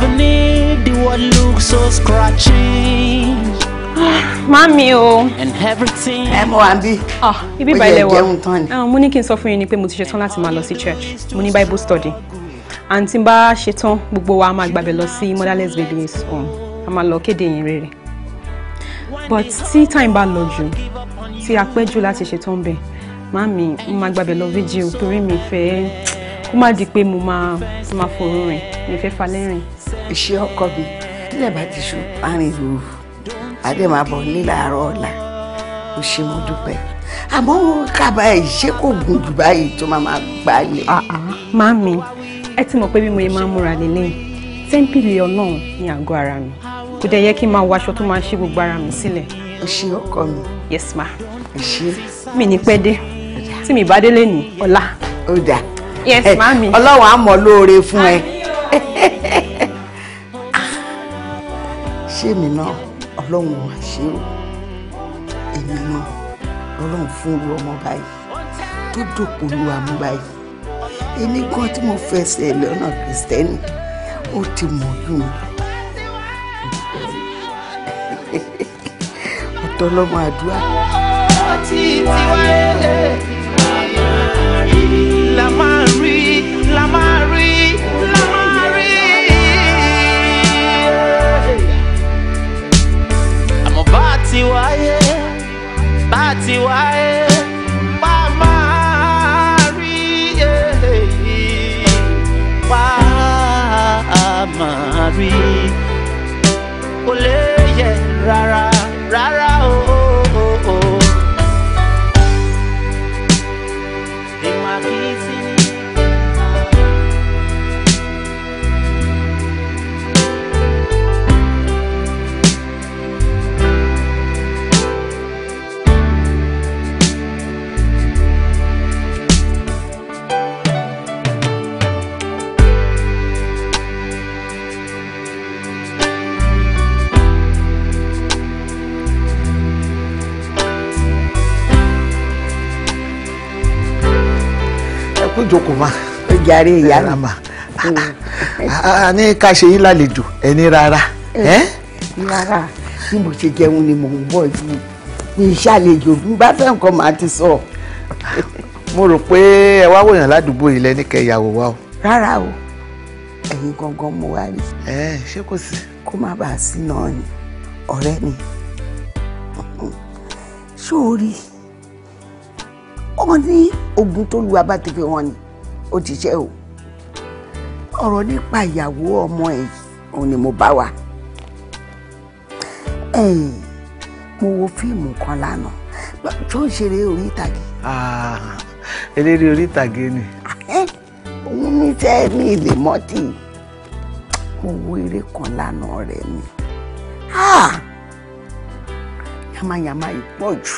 beneath the world looks so scratchy. Mami o. And everything. Mo ambi. Ibi ba ile wo. Mo ní kí n sọ fún yín ni pé mo ti ṣetán láti máa lọ sí church. Mo ní Bible study. And tí n bá ṣetán gbogbo wa máa gbàbẹ̀ lọ sí Motherless Babies home. A máa lọ kéde yín rere. But tí time bá lọ jù, tí a pẹ́ jù láti ṣetán bẹ́ẹ̀, mami mo máa gbàbẹ̀ lọ vigil torí mi fẹ́ kó má di pé mo máa forun rìn, mi fẹ́ falẹ́ rìn. Iṣẹ́ ọkọ mi tílẹ̀ bá ti ṣú àárín ìlú adé máa bọ̀ ní láàárọ̀ ọ̀la ó ṣe mo dúpẹ́ àmọ́ kábàá ìṣe kò gùn jù báyìí tó máa gbà lẹ̀. Mami ẹ ti mọ̀ pé bí mo yẹ máa múra lélẹ̀ tẹ́ḿpìlì Ọlọ́run ní àgọ́ ara mi kò dẹ̀ yẹ kí n máa wọ aṣọ tó máa ṣí gbogbo ara mi sílẹ̀. Ó ṣe ọkọ mi. Yes ma. Ṣe. Mi ní pẹ́ dé tí mi bá délé ní ọ̀la. Ó dà. Yes mami. Ọlọ́run á mọ̀ lóore fún ẹ. Ṣé mi náà Ọlọ́run wá ṣe o èmi náà Ọlọ́run fún irú ọmọ báyìí tó dòpò lu àmú báyìí èmi gan tí mo fẹsẹ̀ lọ́nà Kristẹni ó ti mọ̀ lù mí ọ̀tọ̀ lọ́mọ àdúrà. La máa rí, la máa rí, la máa rí. Àmọ́ bá ti wáyé, bá máa rí, bá máa rí. Kò lè yẹ rárá, rárá o. Jókòó ma. Ó jàre ìyá mi. Ní ká ṣe yín lálejò ẹni rárá. Rárá bí mo ṣe jẹun ni mò ń bọ̀ yìí mi ṣàlejò bí bá fẹ́ nǹkan máa ti sọ. Mo rò pé ẹ wá wòyàn ládùúgbò yìí lẹ́ni kẹyàwó wa o. Rárá o ẹ̀yin gangan mo wá rí. Ṣé kò sí. Kó má bàa sí náà ni ọ̀rẹ́ mi sórí wọ́n ní ogun tó lu abátẹ́fẹ́ wọn ni ó ti ṣe o ọ̀rọ̀ nípa ìyàwó ọmọ ẹ̀ òun ni mo bá wà mo wo fíìmù kan lánàá tó ń ṣeré orí ìtàgé. Eléré orí ìtàgé ni. òun ní tẹ́ ní ilé mọ́tì mo wo eré kan lánàá rẹ̀ mi yamayama ìpọ̀ jù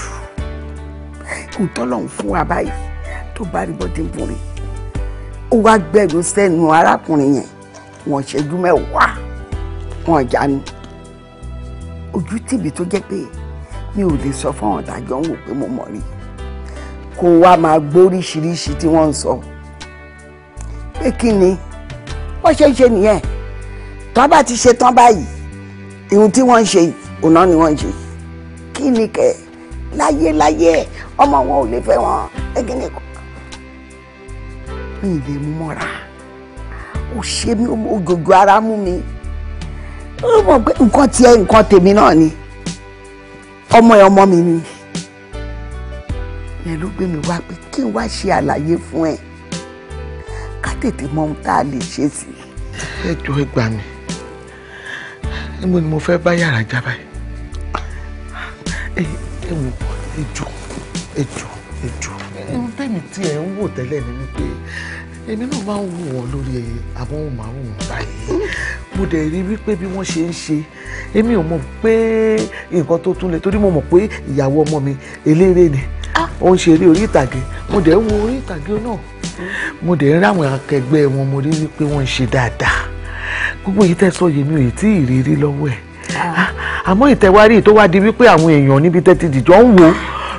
ìtọ́lọ́hún fún wa báyìí tó bá rí bọ́dé borí ó wá gbẹ̀rù sẹ́nu arákùnrin yẹn wọ́n ṣẹ́jú mẹ́wàá wọ́n jánu ojú tìbí tó jẹ́ pé mi ò lè sọ fún àwọn ìdájọ́ ń wò pé mo mọ̀ rí kó wá máa gbóríṣiríṣi tí wọ́n ń sọ pé kí ni wọ́n ṣe ń ṣe nìyẹn tó bá ti ṣe tán báyìí ihun tí wọ́n ń ṣe òun náà ni wọ́n ń ṣe kí ni kẹ́ láyé ọmọ wọn ò lè fẹ́ wọn ẹgẹ́nì kan mi ì lè mú mọ́ra ó ṣe mí òjòjò ara mú mi ó mọ̀ pé nǹkan tiẹ̀ nǹkan tèmi náà ni ọmọ mi ni yẹn ló gbé mi wá pé kí n wá ṣe àlàyé fún ẹ ká tètè mọ ohun tá a lè ṣe sí. Ẹ jọ̀ọ́ ẹ gbà mí níbo ni mo fẹ́ bá yàrá já báyìí ẹ wò ẹ jọ̀ọ́ ohun tẹ́mi tí ẹ ń wò tẹ́lẹ̀ ni wípé èmi náà máa ń wò wọ́n lórí amóhùnmáwòrán báyìí mo dẹ̀ rí wípé bí wọ́n ṣe ń ṣe èmi ò mọ̀ pé nǹkan tó tún lè torí mo mọ̀ pé ìyàwó ọmọ mi eléré ni ó ń ṣeré orí ìtàgé mo dẹ̀ ń wo orí ìtàgé náà mo dẹ̀ ń ráwọn akẹgbẹ́ wọn mo rí wípé wọ́n ń ṣe dáadáa gbogbo èyí tẹ́ sọ yèmí ò ì tí ì rírí lọ́wọ́ ẹ̀ àmọ́ ìtẹ̀wárí tó wá di wípé àwọn èèyàn níbi tẹ́tí dìjọ́ ń wò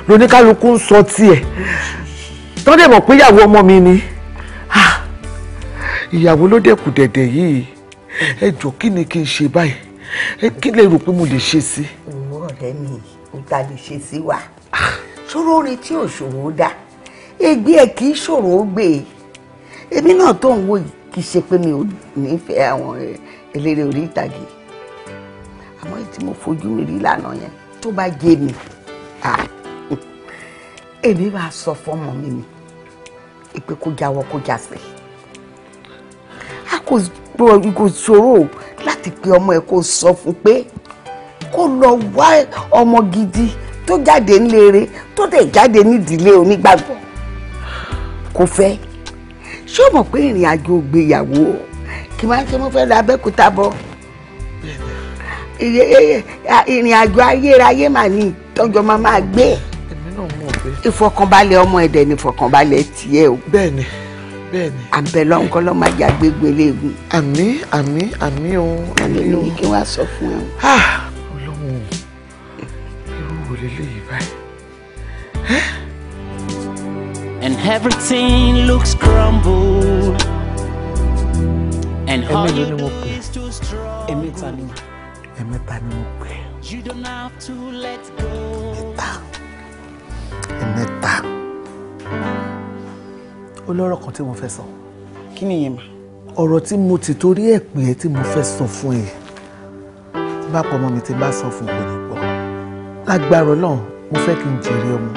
lóníkálukú ń sọ tiẹ̀ tó dẹ̀ mọ̀ pé ìyàwó ọmọ mi ni ìyàwó ló dẹ̀kù dẹ̀dẹ̀ yìí ẹ jọ̀ọ́ kí ni kí n ṣe báyìí kí lè rò pé mo lè ṣe sí. ọ̀rẹ́ mi ò ta lè ṣe sí wa ṣòro orin tí ò ṣòro dá ègbé ẹ kì í ṣòro ó gbé èmi náà tó ń wò yìí kì í ṣe pé mi ò nífẹ̀ẹ́ àwọn eléré orí ìtàgé àmọ́ tí mo fojú mi rí lánàá yẹn tó bá jẹ́ mi èmi bá sọ fọ́mọ mi ni ìpè kó jáwọ́ kó jásẹ̀ a kò ṣòro láti pe ọmọ ẹ kó sọ fún pé kó lọ wá ọmọ gidi tó jáde ńlére tó dẹ̀ jáde nídìílé onígbàgbọ́ kò fẹ́ ṣé o mọ̀ pé ìrìn àjò ìgbéyàwó kì máa ń ṣe mo fẹ́ lọ Abẹ́òkúta bọ̀ ìrìn àjò ayérayé mà ní ìtọ́jọ́ máa gbé ìfọkànbalẹ̀ ọmọ ẹ̀dẹ̀ ní ìfọkànbalẹ̀ tiẹ̀ o. bẹ́ẹ̀ni. àbẹ̀lọ́ nǹkan lọ́ máa jà gbégbé léegun. àmín o. àmín o kí wàá sọ fún ẹ. ọlọ́run irú wo leléyìí báyìí. And everything looks crumbled. And all you do is to struggle. ẹ̀mẹ́ta ni mo pè. You don't have to let go. ẹ̀mẹ́ta. olórọ̀ kan tí mo fẹ́ sọ. kí ni ìyẹn mà. ọ̀rọ̀ tí mo ti torí ẹ̀ pè é tí mo fẹ́ sọ fún ẹ tí bá pọ̀ ọmọ mi tí bá sọ fún kò ní gbọ́. lágbára Ọlọ́run mo fẹ́ kí n jèrè ọmọ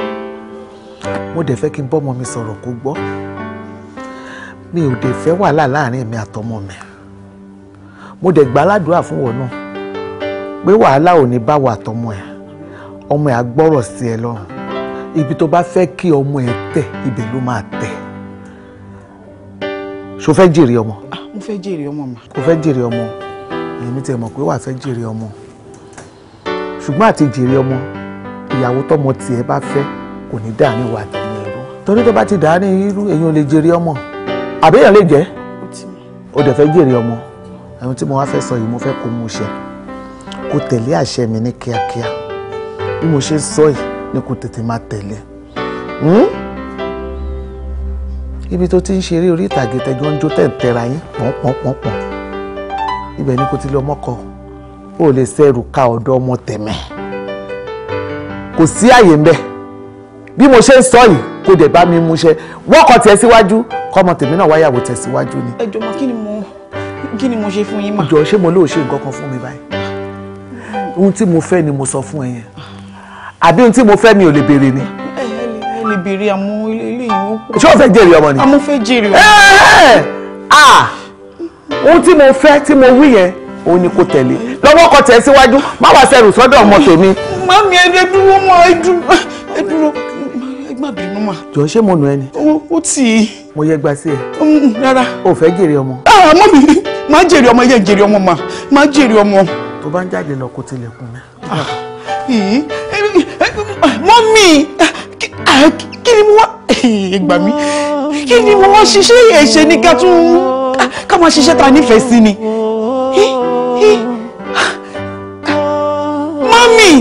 mo dẹ̀ fẹ́ kí n bọ́ ọmọ mi sọ̀rọ̀ kó gbọ́ mi ò dẹ̀ fẹ́ wàhálà láàrin èmi àtọmọ mi mo dẹ̀ gbà ládùúrà fún wọn náà pé wàhálà ò ní bá wà àtọmọ ẹ ọmọ ẹ á gbọ́rọ̀ sí ẹ lọ́rùn ibi tó bá fẹ́ kí ọmọ ẹ tẹ̀ ibẹ̀ ló máa tẹ̀ ṣo fẹ́ jèrè ọmọ. mo fẹ́ jèrè ọmọ mà. kò fẹ́ jèrè ọmọ èmi tẹ̀ mọ̀ pé wà fẹ́ jèrè ọmọ ṣùgbọ́n àti jèrè ọmọ ìyàwó tọmọ tiẹ̀ bá fẹ́ kò ní dàní wà tẹ̀mí ẹ̀rọ torí tó bá ti dàní irú èèyàn lè jèrè ọmọ àbẹ́yàn lè jẹ́ ó dẹ̀ fẹ́ jèrè ọmọ ẹ̀hún tí mo wá fẹ́ sọ yìí mo fẹ́ kó mú ṣe kó tẹ̀lé àṣẹ mi ní kíákíá bí mo ṣe sọ yìí ni kó tètè máa tẹ̀lé ibi tó ti ń ṣeré orí ìtàgé tẹjọ́ ń jó tẹ̀tẹ̀ra yín pọ̀npọ̀npọ̀n ibẹ̀ ni kò ti lọ mọ́kọ ó lè sẹ́rù ká ọ̀dọ̀ ọmọ tẹ̀mẹ́ kò sí àyè ń bẹ̀ bí mo ṣe ń sọ yìí kò dẹ̀ bá mi mú ṣe wọ́kọ̀ tẹ̀ síwájú kọ́mọ tèmi náà wáyàwó tẹ̀ síwájú ni. ẹ jọ̀ọ́ kí ni mo ṣe fún yín mà. jọ̀ọ́ ṣé mo lóò ṣe nǹkan kan fún mi báyìí ohun tí mo fẹ́ ni mo sọ fún ẹ yẹn àbí ohun tí mo fẹ́ mi ò lè béèrè ni. ẹ lè béèrè àmọ́ ilé ìwé pọ̀. ṣé o fẹ́ jèrè ọmọ ni. àmọ́ fẹ́ jèrè ọmọ. ohun tí mo fẹ́ tí mo wí yẹn òun ni kò tẹ̀lé lọ́wọ́ kọ tẹ̀ síwájú má wàá sẹ́rù sọ́dọ̀ ọmọ tèmi. mami ẹ dúró mọ́ ẹ dúró ẹ má bínú mà. jọ̀ọ́ ṣé mo nù ẹ ni. ó tì í. mo yẹ gba sí ẹ. rárá. o fẹ́ jèrè ọmọ. mami má jèrè ọmọ yẹ jèrè ọmọ mà má jèrè ọmọ. tó bá ń jáde lọ kó tilẹ̀kùn mi. mami kí ni mo wá gbà mí kí ni mo wá ṣiṣẹ́ ẹ̀ṣẹ̀ ní ká máa ṣiṣẹ́ ta nífẹ̀ẹ́ sí ni. mami.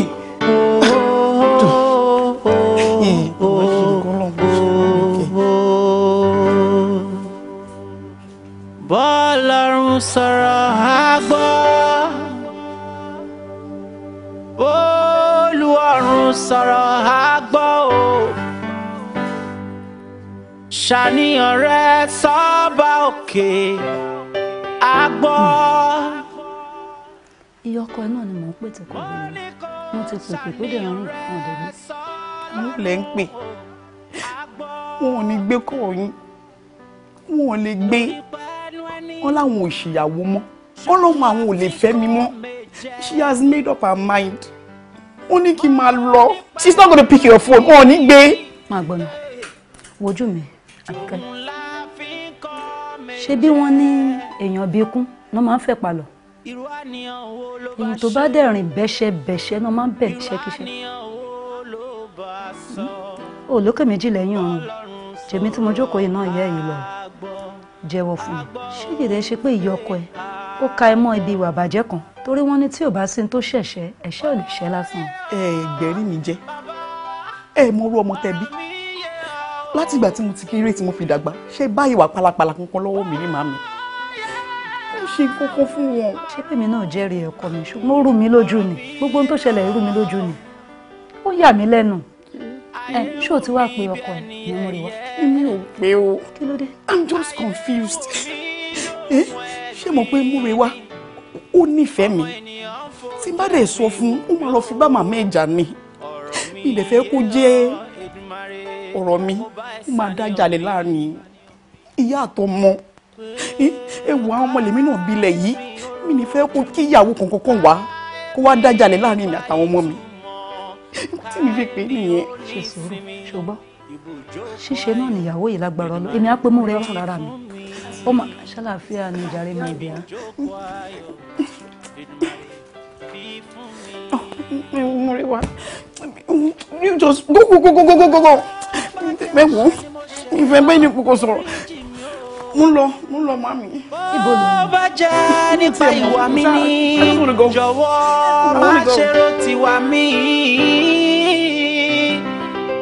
bọ́lọ́run sọ̀rọ̀ àgbọ̀ Olúwarun sọ̀rọ̀ àgbọ̀ o ṣàníyàn rẹ sọ́ba òkè àgbọ̀. iye ọkọ ẹ náà ni mò ń pè tí kò rí mi mo ti pèpè pé dẹ̀ ń rìn fún ọ̀dẹ̀ mi. mo lè ń pè wọn ò ní gbé kọ́ yín wọn ò lè gbé wọn láwọn ò ṣìyàwó mọ́ wọn lọ́mọ àwọn ò lè fẹ́ mi mọ́ she has made up her mind wọ́n ní kí n máa lọ she's not gonna pick your phone wọn ò ní gbé. máa gbọ́nà wojú mi àbíkẹ́ ṣé bí wọ́n ní èèyàn bíi kún náà máa ń fẹ́ palọ̀ èyí tó bá dẹ̀ rìn bẹ́ṣẹ́ náà máa ń bẹ̀ ṣẹ́kíṣẹ́ olókè méjì lẹ́yìn ọ̀run jèmi tí mo jókòó yìí náà yẹ èyí lọ jẹ́wọ́ fún mi ṣé ìdè ṣe pé ìyá ọkọ ẹ ó ka ẹ mọ́ ibi ìwà àbàjẹ́ kan torí wọ́n ní tí ò bá sí ní tó ṣẹ̀ṣẹ̀ ẹ̀ṣẹ̀ ò lè ṣẹ́ lásán. gbẹ̀rí mi jẹ́ mo rú ọmọ tẹ̀bí látìgbà tí mo ti kéré tí mo fi dàgbà ṣé báyìí wà pálapàla kankan lọ́wọ́ mi rí màmí ṣe kókó fún wọn. ṣé pèmí náà jẹ́rìí ọkọ mi ṣùgbọ́n ó rú mi lójú ni gbogbo ohun tó ṣẹlẹ̀ rú mi lójú ni ó yà mí lẹ́nu. ṣé o ti wá pe ọkọ ẹ ní mo rí wa. èmi ò pé o. kí ló dé. I'm just confused. ṣé mo pé múre wá ó nífẹ̀ẹ́ mi tí n bá dẹ̀ sọ fún ó máa lọ fi bá màmá ẹ̀ jà ni mi dẹ̀ fẹ́ kó jẹ́ ọ̀rọ̀ mi ó máa dá jalè láàrin ìyá àtọmọ ewu àwọn ọmọ lèmi náà bilẹ̀ yìí mi ní fẹ́ kó kí ìyàwó kankan wá kó wá dá jalè láàrin mi àtàwọn ọmọ mi tí mi fi pè é nìyẹn. ṣe sùúrù ṣùgbọ́n ṣíṣe náà nìyàwó yìí lágbára ọlọ́ èmi á pé mú rẹ wà lára mi ó mà ṣàlàáfíà ní ìjàre máa bìí á. Muriwa, you just go. Mẹ́wọ̀n, ìfẹ́ bẹ́ẹ̀ ni kókó sọ̀rọ̀. Mo lọ mami. Ibo ló bá jẹ́ nípa ìwà mi ní jọ̀wọ́ má ṣe rò tiwa mi.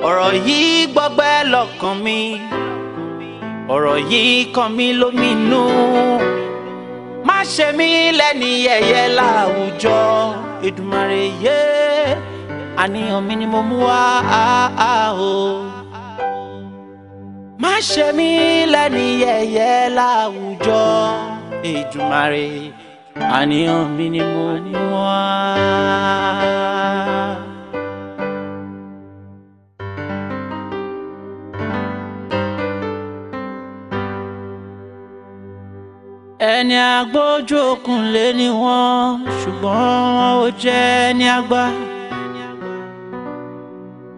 Ọ̀rọ̀ yìí gbọgbẹ́ lọ́kàn mi. Ọ̀rọ̀ yìí kàn mí lóminú. Má ṣe mí lẹ́ni yẹ̀yẹ́ láwùjọ. Èdùmàrè yé àníyàn mi ni mo mú wá o. Má ṣe mí lẹ́ni yẹ̀yẹ́ láwùjọ. Èdùmàrè àníyàn mi ni mo mú wá. Ẹni agbójú òkun lé ní wọn ṣùgbọ́n ó jẹ́ ẹni àgbà.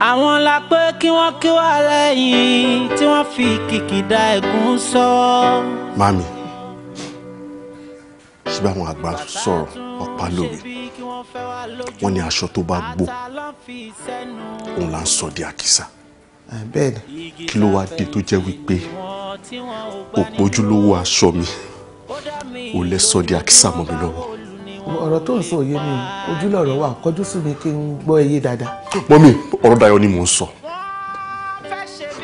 Àwọn la pé kí wọ́n kí wá lẹ́yìn tí wọ́n fi kìkìdá ẹ̀gún sọ. Mami, ṣé báwọn àgbà sọ̀rọ̀ ọ̀pá lówe wọ́n ní aṣọ tó bá gbó òun là ń sọ di àkísà. Bẹ́ẹ̀ ni. Kí ló wá dé tó jẹ́ wípé òpójúlówó aṣọ mi ò lè sọ di àkísà mọ́ mi lọ́wọ́. Ọ̀rọ̀ tó ń sọ òye mi ojúlọ̀rọ̀ wà kọjú sí mi kí n gbọ́ ẹyẹ dáadáa. Mọ́mí, ọ̀rọ̀ Dayọ̀ ni mò ń sọ.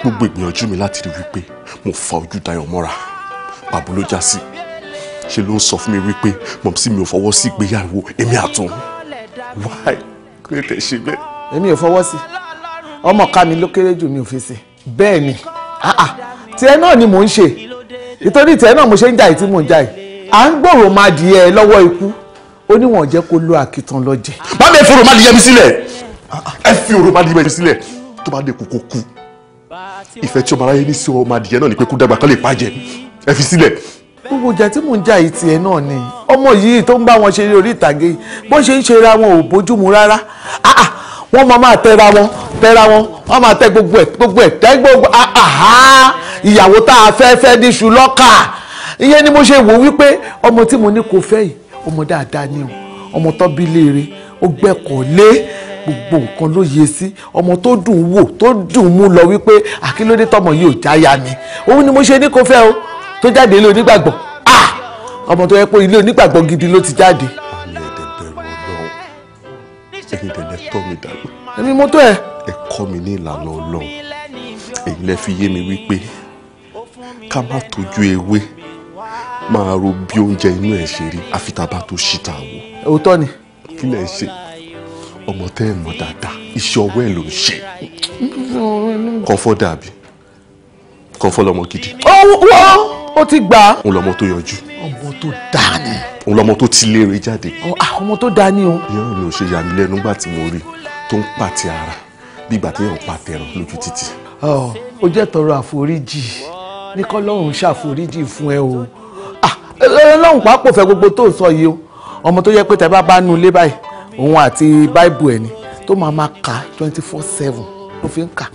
Gbogbo ìgbìyànjú mi láti rí wípé mo fa ojú Dayọ̀ mọ́ra pàbó ló já sí. Ṣe ló ń sọ fún mi wípé mọ̀mísí mi ò fọwọ́ sí ìgbéyàwó èmi àtún. Why? Kí ló tẹ̀ ṣe bẹ́ẹ̀? Èmi ò fọwọ́ sí. Ọmọ ká mi ló kéré jù mi ò fi sí. Bẹ́ẹ̀ ni. Tiẹ̀ náà ni mò ń ṣe. Nítorí tiẹ̀ náà mo ṣe ń jà yìí tí mò ń jà yìí. À ń gbòòrò máa di ẹ lọ́wọ́ ikú. Ó ní wọ́n jẹ́ kó lo àkìtàn lọ jẹ. Bá mi fi òròmọdìyẹ mi sílẹ̀. Ẹ fi òròmọdìyẹ mi sílẹ̀. Tó bá dé kókó kú. Ìfẹ́ tí ọmọ aráyé ní sí ọmọdìyẹ náà ni pé kó dàgbà kán lè pàjẹ́. Ẹ fi sílẹ̀. Gbogbo ìjà tí mò ń jà yìí tiẹ̀ náà ni. Ọmọ yìí tó ń bá wọn ṣeré orí ìtàgé bó ṣe ń ṣera wọn ò bójúmu rárá. Wọ́n máa tẹra wọn wọ́n máa tẹ gbogbo ẹ̀ tẹ́ gbogbo ìyàwó tá a fẹ́ níṣu lọ́kà. Ìyẹn ni mo ṣe wò wípé ọmọ tí mo ní kò fẹ́ yìí ọmọ dáadáa ni o ọmọ tó bí léèrè ó gbẹ́kọ̀ọ́ lé gbogbo nǹkan ló yẹ sí ọmọ tó dùn wò tó dùn mú lọ wípé àkílódé tọmọ yìí ò jáya mi òun ni mo ṣe ní kò fẹ́ o tó jáde ilé onígbàgbọ́ ọmọ tó yẹ pé ilé onígbàgbọ́ gidi ló ti jáde. Ẹ̀yin tẹ́lẹ̀ tọ́ mi dàgbà. Èmi mo tó ẹ. Ẹ kọ́ mi ní ìlànà Ọlọ́run. Èyí lẹ fi yé mi wípé ká má tójú ewé máa ro bí oúnjẹ inú ẹ̀ ṣe rí àfi tá a bá tó ṣíta wò. Òótọ́ ni. Kí lẹ ṣe? Ọmọ tẹ́ ẹ̀ mọ̀ dáadáa iṣẹ́ ọwọ́ ẹ̀ ló ń ṣe. Kọ́fọ́ dàbí kọ́fọ́ lọmọ gidi. Ó ti gbà. Òun lọmọ tó yanjú. Ọmọ tó dáa ni. Òun lọmọ tó ti léèrè jáde. Ọmọ tó dáa ni o. Ìyá mi ò ṣe yà mí lẹ́nu nígbà tí mo rí tó ń pàtẹ ara bí ìgbà téèyàn pàtẹ ẹran lójú títì. Ó jẹ́ tọrọ àforíjì ní kọ́lọ́run ṣàforíjì fún ẹ o. Ọlọ́run pàápọ̀ fẹ́ gbogbo tó sọ yìí o. Ọmọ tó yẹ pé tẹ bá nu ilé báyìí òun àti báìbù ẹ̀ ni tó máa kà 24/7 ló fi ń kà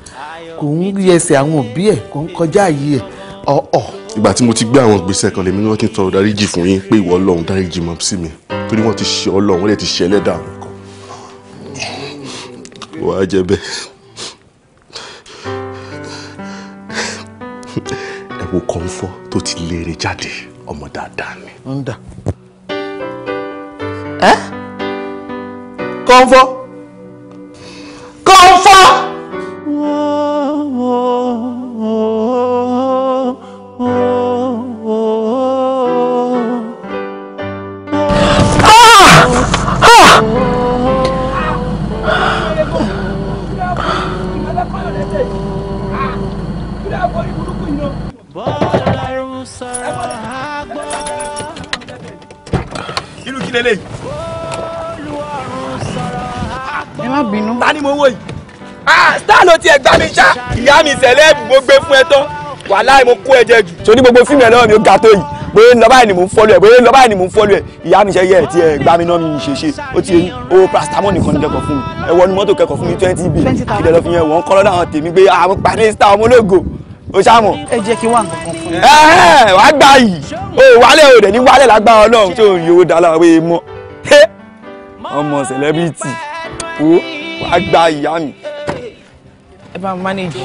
kò ń rí ẹsẹ̀ àwọn òbí ẹ̀ kò ń kọjá ààyè ẹ̀ Ìgbà tí mo ti gbé àwọn ìgbésẹ̀ kan lèmi náà ti tọrọ dáríjì fún yín pé ìwọ Ọlọ́run dáríjì mọ́ sí mi torí wọ́n ti ṣe Ọlọ́run wọ́n lè ti ṣe ẹlẹ́dàá mi kan. Wàá jẹ bẹ́ẹ̀. Ẹ wo Kọ́ńfọ́ tó ti léèrè jáde ọmọ dáadáa ni. ń dà. Kọ́ńfọ́. kí lélẹ̀. ẹ má bínú. ta ni mo wò yìí. star ló tiẹ̀ gbá mi ṣá. ìyá mi sẹ̀lẹ́ẹ̀bù mo gbé fún ẹ tán wàláì mo kó ẹ jẹ jù. so ní gbogbo fíìmù ẹ náà mi ò ga tó yìí bóyá lọ báyìí ni mò ń fọ́lú ẹ̀ bóyá lọ báyìí ni mò ń fọ́lú ẹ̀ ìyá mi ṣe yẹ ẹ̀ tí ẹ gbá mi náà mi ṣe ó ti yẹn owó paracetamol nìkan ní kẹ́kọ̀ọ́ fún mi ẹ wọnú mọ́tò kẹ́kọ̀ọ́ fún mi 20 bill kí lè lọ fi yẹn wọ́n kọ́ lọ́dọ̀ àwọn tèmi pé àwọn pàdé star ọmọ ológo ó ṣàmọ̀. ẹ jẹ́ kí wà nǹkan fún mi. wàá gbà yìí o wálé o dẹ̀ ní wálé lágbára ọlọ́run tí ò ń yowó dáná wé mọ́ ọmọ celebrity o wàá gbà ìyá mi. ẹ bá mi manage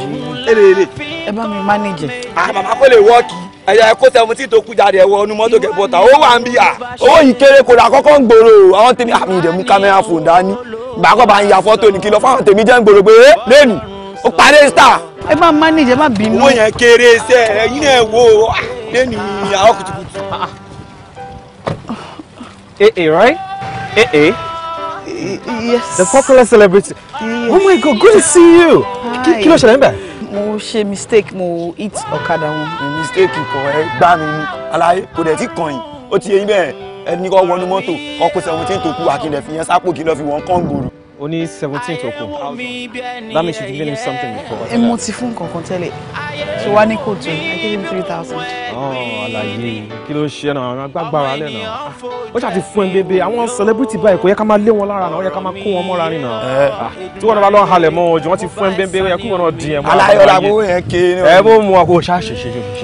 èrè ẹ bá mi manage. bàbá kò lè wọ́ọ̀kì ẹ̀yà ẹ̀kọ́ 17 tó kú jáde ẹ̀wọ̀ ọdún mọ́tò kẹ̀bọ́ta ó wà ń bí à owó yìí kéré kò rà kọ́kọ́ ń gbòòrò àwọn tèmi àmì ìdẹ̀mú kámẹ́rà fòun dání gbàgbọ́ bá ń ya fọ́tò ní kìlọ̀ fáwọn tèmi jẹ́ ń gbòòrò pé lẹ́nu ó parí star. ẹ bá manage ẹ má bínú. owó yẹn kéré sẹ ẹyin náà wo lẹ́nu àwọn kùtùkùtù. right? Yes. The popular celebrity. Yes. Oh my God, good to see you. Kí ló ṣẹlẹ̀ ńbẹ̀? Mo ṣe mistake mo hit ọ̀kadà wọn. Mistake kò ẹ gbá mi ní aláyé kò dẹ̀ ti kàn yín ó ti yẹ yín bẹ́ẹ̀ ẹni kọ́ wọnú mọ́tò ọkọ̀ 17 tó kú akíndẹ̀ fi yẹn sápò kí lọ fi wọ́n kàn gbòòrò. Only 17 tó kù. That means you gave him something before. Mo ti fún kankan tẹ́lẹ̀. Ṣé wàá ní kóòtù? I gave him 3,000. Àlàyé kí ló ṣe náà àwọn agbágbára lẹ̀ náà. Ó ṣàti fún ẹ bébé àwọn celebrity báyìí kò yẹ ká máa lé wọn lára náà ó yẹ ká máa kó wọn mọ́ra rìn náà. Tí wọ́n bá lọ halẹ̀ mọ́ ojú wọ́n ti fún ẹ bébé ó yẹ kí wọ́n náà di ẹ̀ mọ́. Aláyọ̀ la bó yẹn ké. Ẹ bó mu àkó ṣáà ṣe.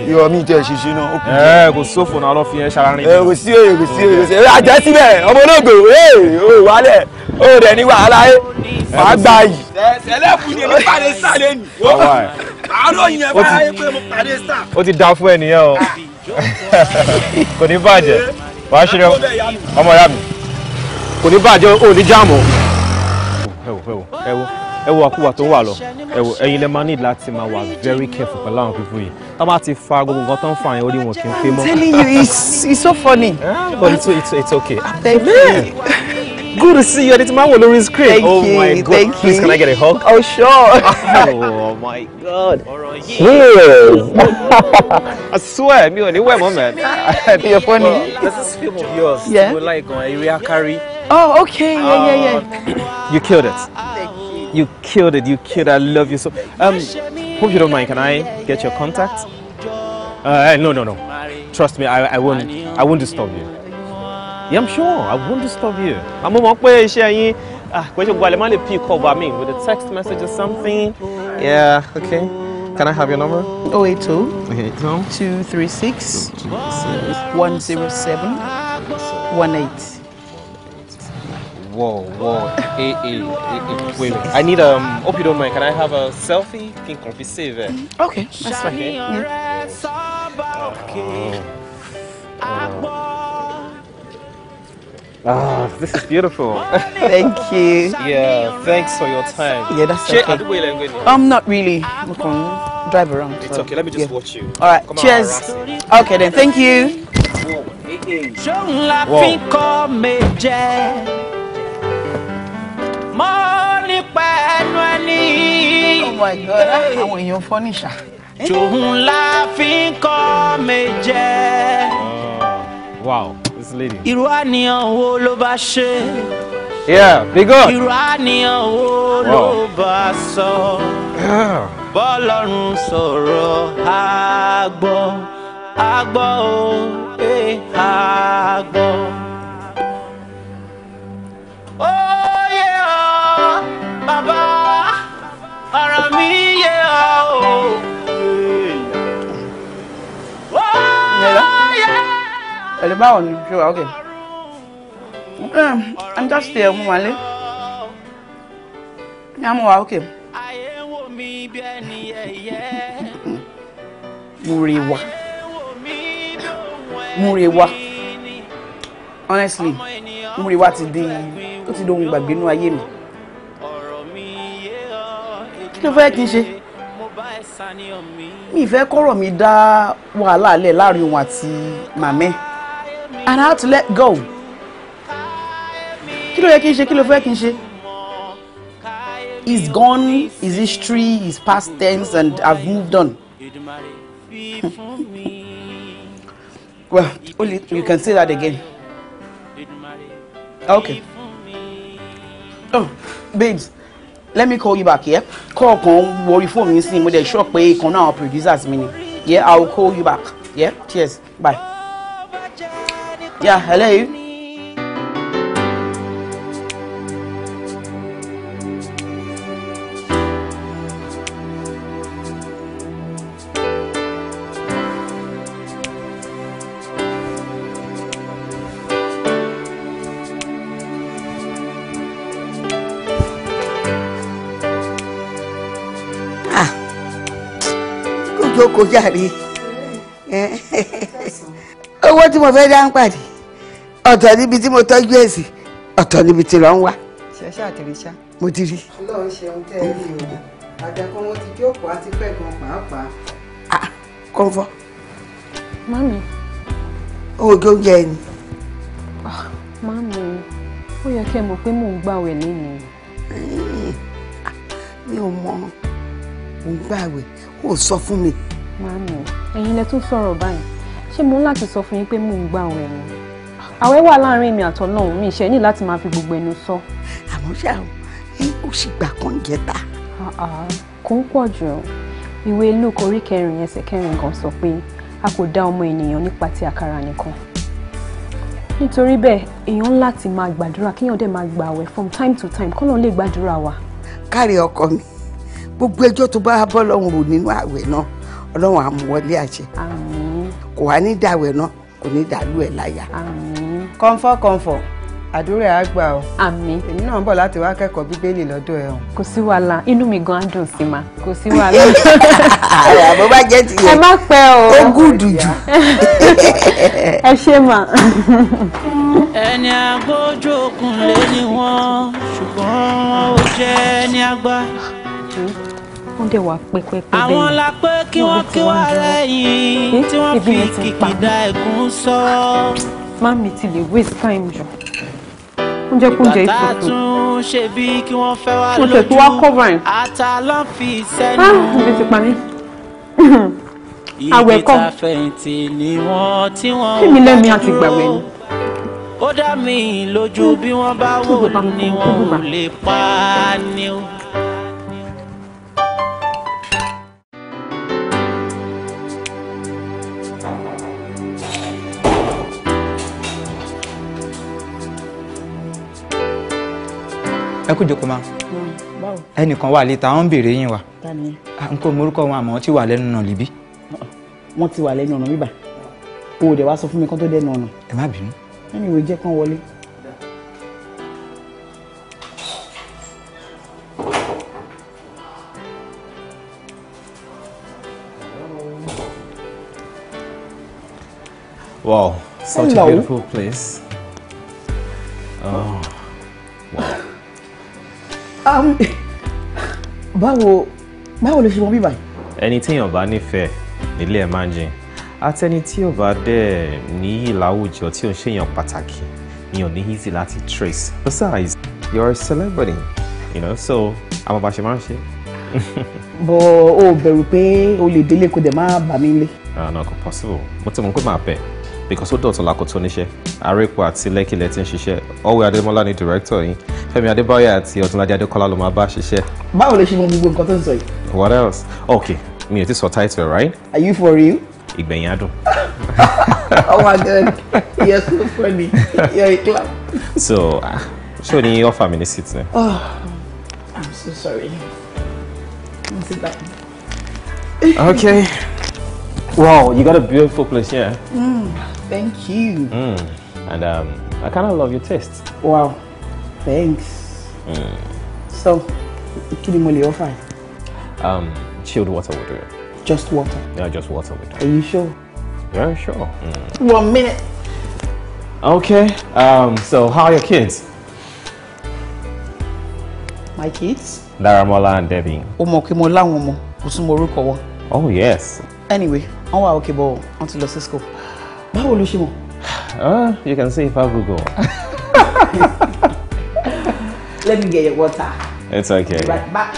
Iyọ̀ mi tẹ̀ ṣe náà ó kù. Kò sófò náà lọ́ fi yẹn ṣara rìn. Kò sí òye kò sí òye. Àjẹ́ síbẹ̀ ọmọ ológo ó wálẹ̀ ó rẹ̀ ní wàhálà yé máa gbà yìí. Sẹ̀lẹ́bù ni èmi pàdé star lẹ́nu. Àárọ̀ yẹn bá yẹ pé mo pàdé star. Ó ti dá fún ẹnìyẹn o. Kò ní bàjẹ́. Wàá ṣe ọmọ ìyá mi. Kò ní bàjẹ́ ò ní jáàmù. Ẹ wo àkúwà tó wà lọ. Ẹ̀yin lẹ máa ní láti máa wà very careful pẹ̀lú àwọn pípọ̀ yìí. Tá bá ti fa gbogbo nǹkan tó ń fa yẹn orí wọn kì í pé mọ́. I'm telling you it's so funny. But it's okay. Thank you. Good to see you. It's my Lori screen. Thank oh you. My God. Thank Please, you. can I get a hug? Oh, sure. Oh my God. Yes. I swear, me only way, man. You're funny. This is film of yours. Yeah. You like Area Carry. Oh, okay. Yeah. You killed it. You killed it. You killed it. I love you so. Hope you don't mind. Can I get your contact? No. Trust me. I won't disturb you. Yeah, I'm sure. I won't disturb you. I'm going to share pick up me with a text message or something. Yeah, okay. Can I have your number? 082 236 107 18. Whoa. Wait. I need hope you don't mind. Can I have a selfie? Can you save it? Okay, that's fine. Okay. This is beautiful. Thank you. Yeah, thanks for your time. Yeah, that's okay. Not really. We can drive around. It's okay. Let me just watch you. All right. Cheers. Okay then. Thank you. Oh my God. Àwọn èèyàn funny ṣá. Jòhun la fi ń kọ́ méje. Wow, this lady. Irú àníyàn wo ló bá ṣe? Yeah, be good. Irú àníyàn wo ló bá sọ? Bọ́lọ́run sọ̀rọ̀ àgbọ̀ o, àgbọ̀. Ó yé ọ, bàbá, ọ̀rọ̀ mi yé ọ o. Hello, báwo sure, okay. I'm just here, mo wálé. Yeah, mo wá okay. Múrewa. Honestly, Múrewa ti dohun gbàgbé nínú ayé mi. Kí ló fẹ́ kí n ṣe? Mi fẹ́ kọ́rọ̀ mi dá wàhálà lẹ̀ láàrin òun àti màmá. And I had to let go. Kí ló yẹ kí n ṣe? Kí ló fẹ́ kí n ṣe? He's gone, his history, his past tense, and I've moved on. Well, only you can say that again. Okay. Oh, babes, let me call you back, yeah? Call kan worry phone mi sin mo dey sure pé kan na our producers mi ni. Yeah, I will call you back. Yeah? Cheers. Bye. Yeah, hello. Jókòó jàre owó tí mo fẹ́ dá ń pàdé ọ̀tọ̀ níbi tí mo tọ́jú ẹ̀ sí ọ̀tọ̀ níbi tí lọ ń wá. ṣẹṣẹ àtìríṣà. mo ti rí. Ọlọ́run ṣeun tẹ́ ẹ rí o àdàkọ wọn ti jókòó àti pẹ́ gan pàápàá. Kọ́ńfọ́. Mami. owó kí oúnjẹ ẹ ni. Mami ó yẹ kí ẹ mọ̀ pé mò ń gbàwẹ̀ lẹ́nu. mi ò mọ̀ mò ń gbàwẹ̀ ó sọ fún mi. Mami ẹ̀yin lẹ tún sọ̀rọ̀ báyìí ṣé mo ń láti sọ fún yín pé mò ń gbàwẹ̀ ni. àwẹ̀ wà láàrin mi àtọlọ́run mi ìṣẹ́ ní láti máa fi gbogbo ẹnu sọ. àmọ́ ṣá o sì gbà kan jẹta. kò ń pọ̀ jù ìwé Lúùkù orí 4 ẹsẹ̀ 4 gan sọ pé a kò dá ọmọ ènìyàn nípa ti àkàrà nìkan. nítorí bẹ́ẹ̀ èèyàn ń láti máa gbàdúrà kíyàn dẹ̀ máa gbààwẹ̀ from time to time kọ́nà lè gbàdúrà wa. káre ọkọ mi gbogbo ẹjọ́ tó bá bọ́ lọ́hùn rò nínú àwẹ̀ náà ọlọ́run á mú wọlé àṣẹ. Àmín. kò wá ní dàwẹ̀ náà kò ní dàlú ẹ̀ láyà. Àmín. Kọ́ńfọ́ àdúrà á gbà ọ́. Àmín. èmi náà ń bọ̀ láti wá kẹ́kọ̀ọ́ bíbélì lọ́dọ̀ ẹ̀ hàn. kò sí wàhálà inú mi gan á dùn sí ma kò sí wàhálà. àbọ̀ bá jẹ́ ti yẹ ẹ má pẹ́ o. ó gùdù jù. ẹ ṣé mà. ẹni agbójú òkun lé ní wọn ṣùgbọ́n ó jẹ́ ní àgbà. wọ́n dẹ̀ wá pẹ́pẹ́pẹ́ bẹ́ẹ̀ ni. àwọn la pé kí wọ́n kí wá lẹ́yìn tí wọ́n fi kìkìdá ẹ̀gún sọ. Mami ti lè waste time jù. Oúnjẹ kúnjẹ ìfòfò. ìgbà tá a tún ṣe bí kí wọ́n fẹ́ wá Mo tẹ̀ tó wá cover ẹ̀. ata ló fi sẹ́nu. Ibi ti pa mí. Ibi tá fẹ̀yìntì ni wọ́n tí wọ́n kí mi lẹ́mí àti gbàgbé ni. ó dá mi lójú bí wọ́n bá wò ni wọ́n ò lè pa á ní o. ẹ kú jókòó ma ẹnìkan wà létà wọn ń béèrè yín wa n kò morúkọ wọn àmọ́ tí wà lẹ́nu náà líbí. wọ́n ti wà lẹ́nu ọ̀nà bíbà o ò dẹ̀ wá sọ fún mi kán tó dẹ́nu ọ̀nà. ẹ má bínú. ẹni ìwé jẹ́ kán wọlé. Wow, such Hello. a beautiful place. Oh, wow. báwo ló ṣe mọ bíbà yìí. Ẹni téèyàn bá nífẹ̀ẹ́ nílé ẹ̀ máa ń jìn. Àtẹni tí ò bá dẹ̀ níyì láwùjọ tí ò ń ṣèyàn pàtàkì ni ò ní easy láti trace. Besides, you're a celebrity, you know, so àwọn bá ṣe máa ń ṣe. bọ̀ o bẹ̀rù pé o lè délé kó dẹ̀ má bà mí lé. No, kò possible. Mo ti mọ̀ pé màá bẹ̀. Because ó dọ̀tún lákòótó níṣẹ́. Arépo àti Lẹ́kìlẹ̀ ti ń ṣiṣẹ́. Ọwẹ́ Adémọ́lá ni director yìí. Fẹ́mi Adébáyọ̀ àti Ọ̀túnládé Adékọ́lá ló máa bá ṣiṣẹ́. báwo ló ṣe mọ gbogbo nǹkan tó ń sọ yìí. What else? Okay, mi ò ti sọ title, right? Are you for real? Ìgbẹ̀yìn adùn. Oh my God, you're so funny. You're a clown. So, ṣé o ní offer mi ní seat ni? Oh, I'm so sorry. Sit down. Okay. Wow, you got a beautiful place here. Thank you. And I kind of love your taste. Wow, thanks. So, kí ni mo lè offer? Chilled water will do it. Just water. Yeah, just water will do Are you sure? it. Yeah, sure. 1 minute. Okay. So how are your kids? My kids? Daramola and Debbie. O mọ̀ pé mo láwọn ọmọ, kò sí mo orúkọ wọn. Oh yes. Anyway, wọ́n wà okay bọ̀ wọ́n ti lọ sí school. Báwo ló ṣe mọ̀? You can see if I Google. Let me get your water. It's okay. Right back.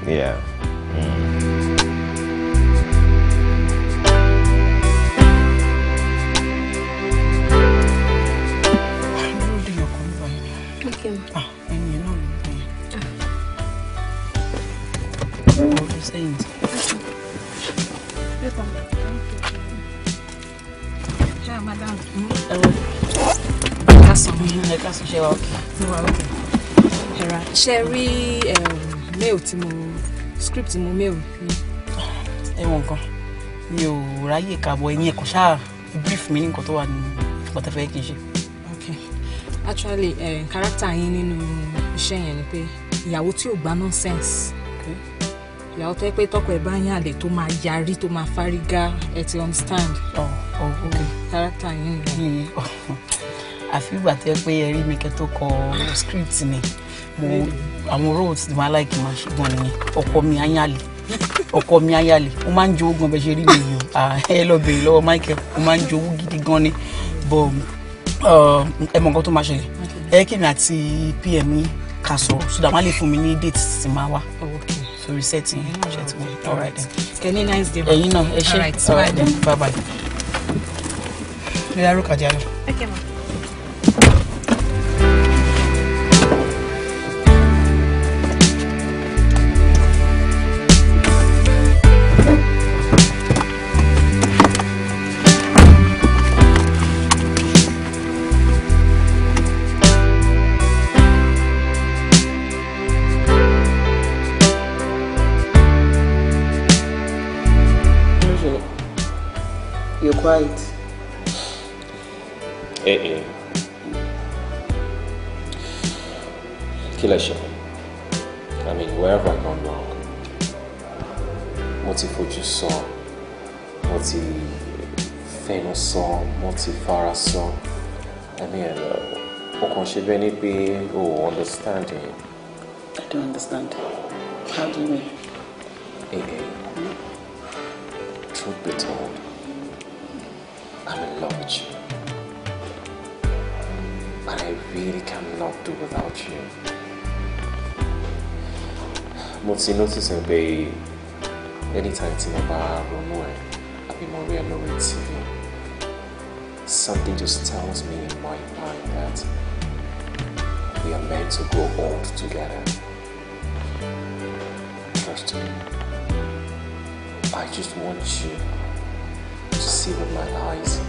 Yeah. ẹ ká sọ ṣe wa òkè. ẹ̀rà ṣe rí mail tí mo script mo mail. ẹ̀wọ̀n kan mi ò ráyè kàbọ̀ ẹ̀yìn ẹ̀kọ́ ṣáà brief mi ní nǹkan tó wà nínú pọ̀tẹ́fẹ́ kì í ṣe. Actually character yín nínú iṣẹ́ yẹn ni pé ìyàwó tí ò gbá nonsense ìyàwó tó yẹ pé tọkọ ẹ̀ bá yàn àlè tó máa yarí tó máa fárígá ẹ ti understand. character yín ni. àfi ìgbà tó yẹ pé ẹ rí mi kẹ́ tó kọ script ni mo àwọn roles ni màá láìkí máa ṣe gan nìyẹn ọkọ mi ayálè ó máa ń jowó gan bẹ́ẹ̀ ṣe rí mi yìí ẹ lọ bèrè lọ́wọ́ Michael ó máa ń jowó gidi gan ni bọ́ ẹ mọ nǹkan tó máa ṣẹlẹ̀ ẹ kí mi àti PM yín ká sọ̀rọ̀ so that wọ́n lè fún mi ní date tí máa wá so resetting ṣe ti wọ́n all right then. Kenny nice day. ẹ̀yin náà ẹ ṣe all right then bye bye. ẹ arúgbó kàjá lọ. Okay ma. You're quiet. Kilasha. I mean, where have I gone wrong? Mo ti fojú sọ, mo ti fẹnu sọ, mo ti fara sọ. I mean, o kàn ṣe bẹ́ẹ̀ ni pé o understand it. I don't understand. How do you mean? Truth be told, I'm in love with you. And I really cannot do without you. Mo ti notice pé anytime tí mo bá ronú ẹ, àbí mo rí ẹ lórí TV, something just tells me in my mind that we are meant to grow old together. Trust me. I just want you to see with my eyes,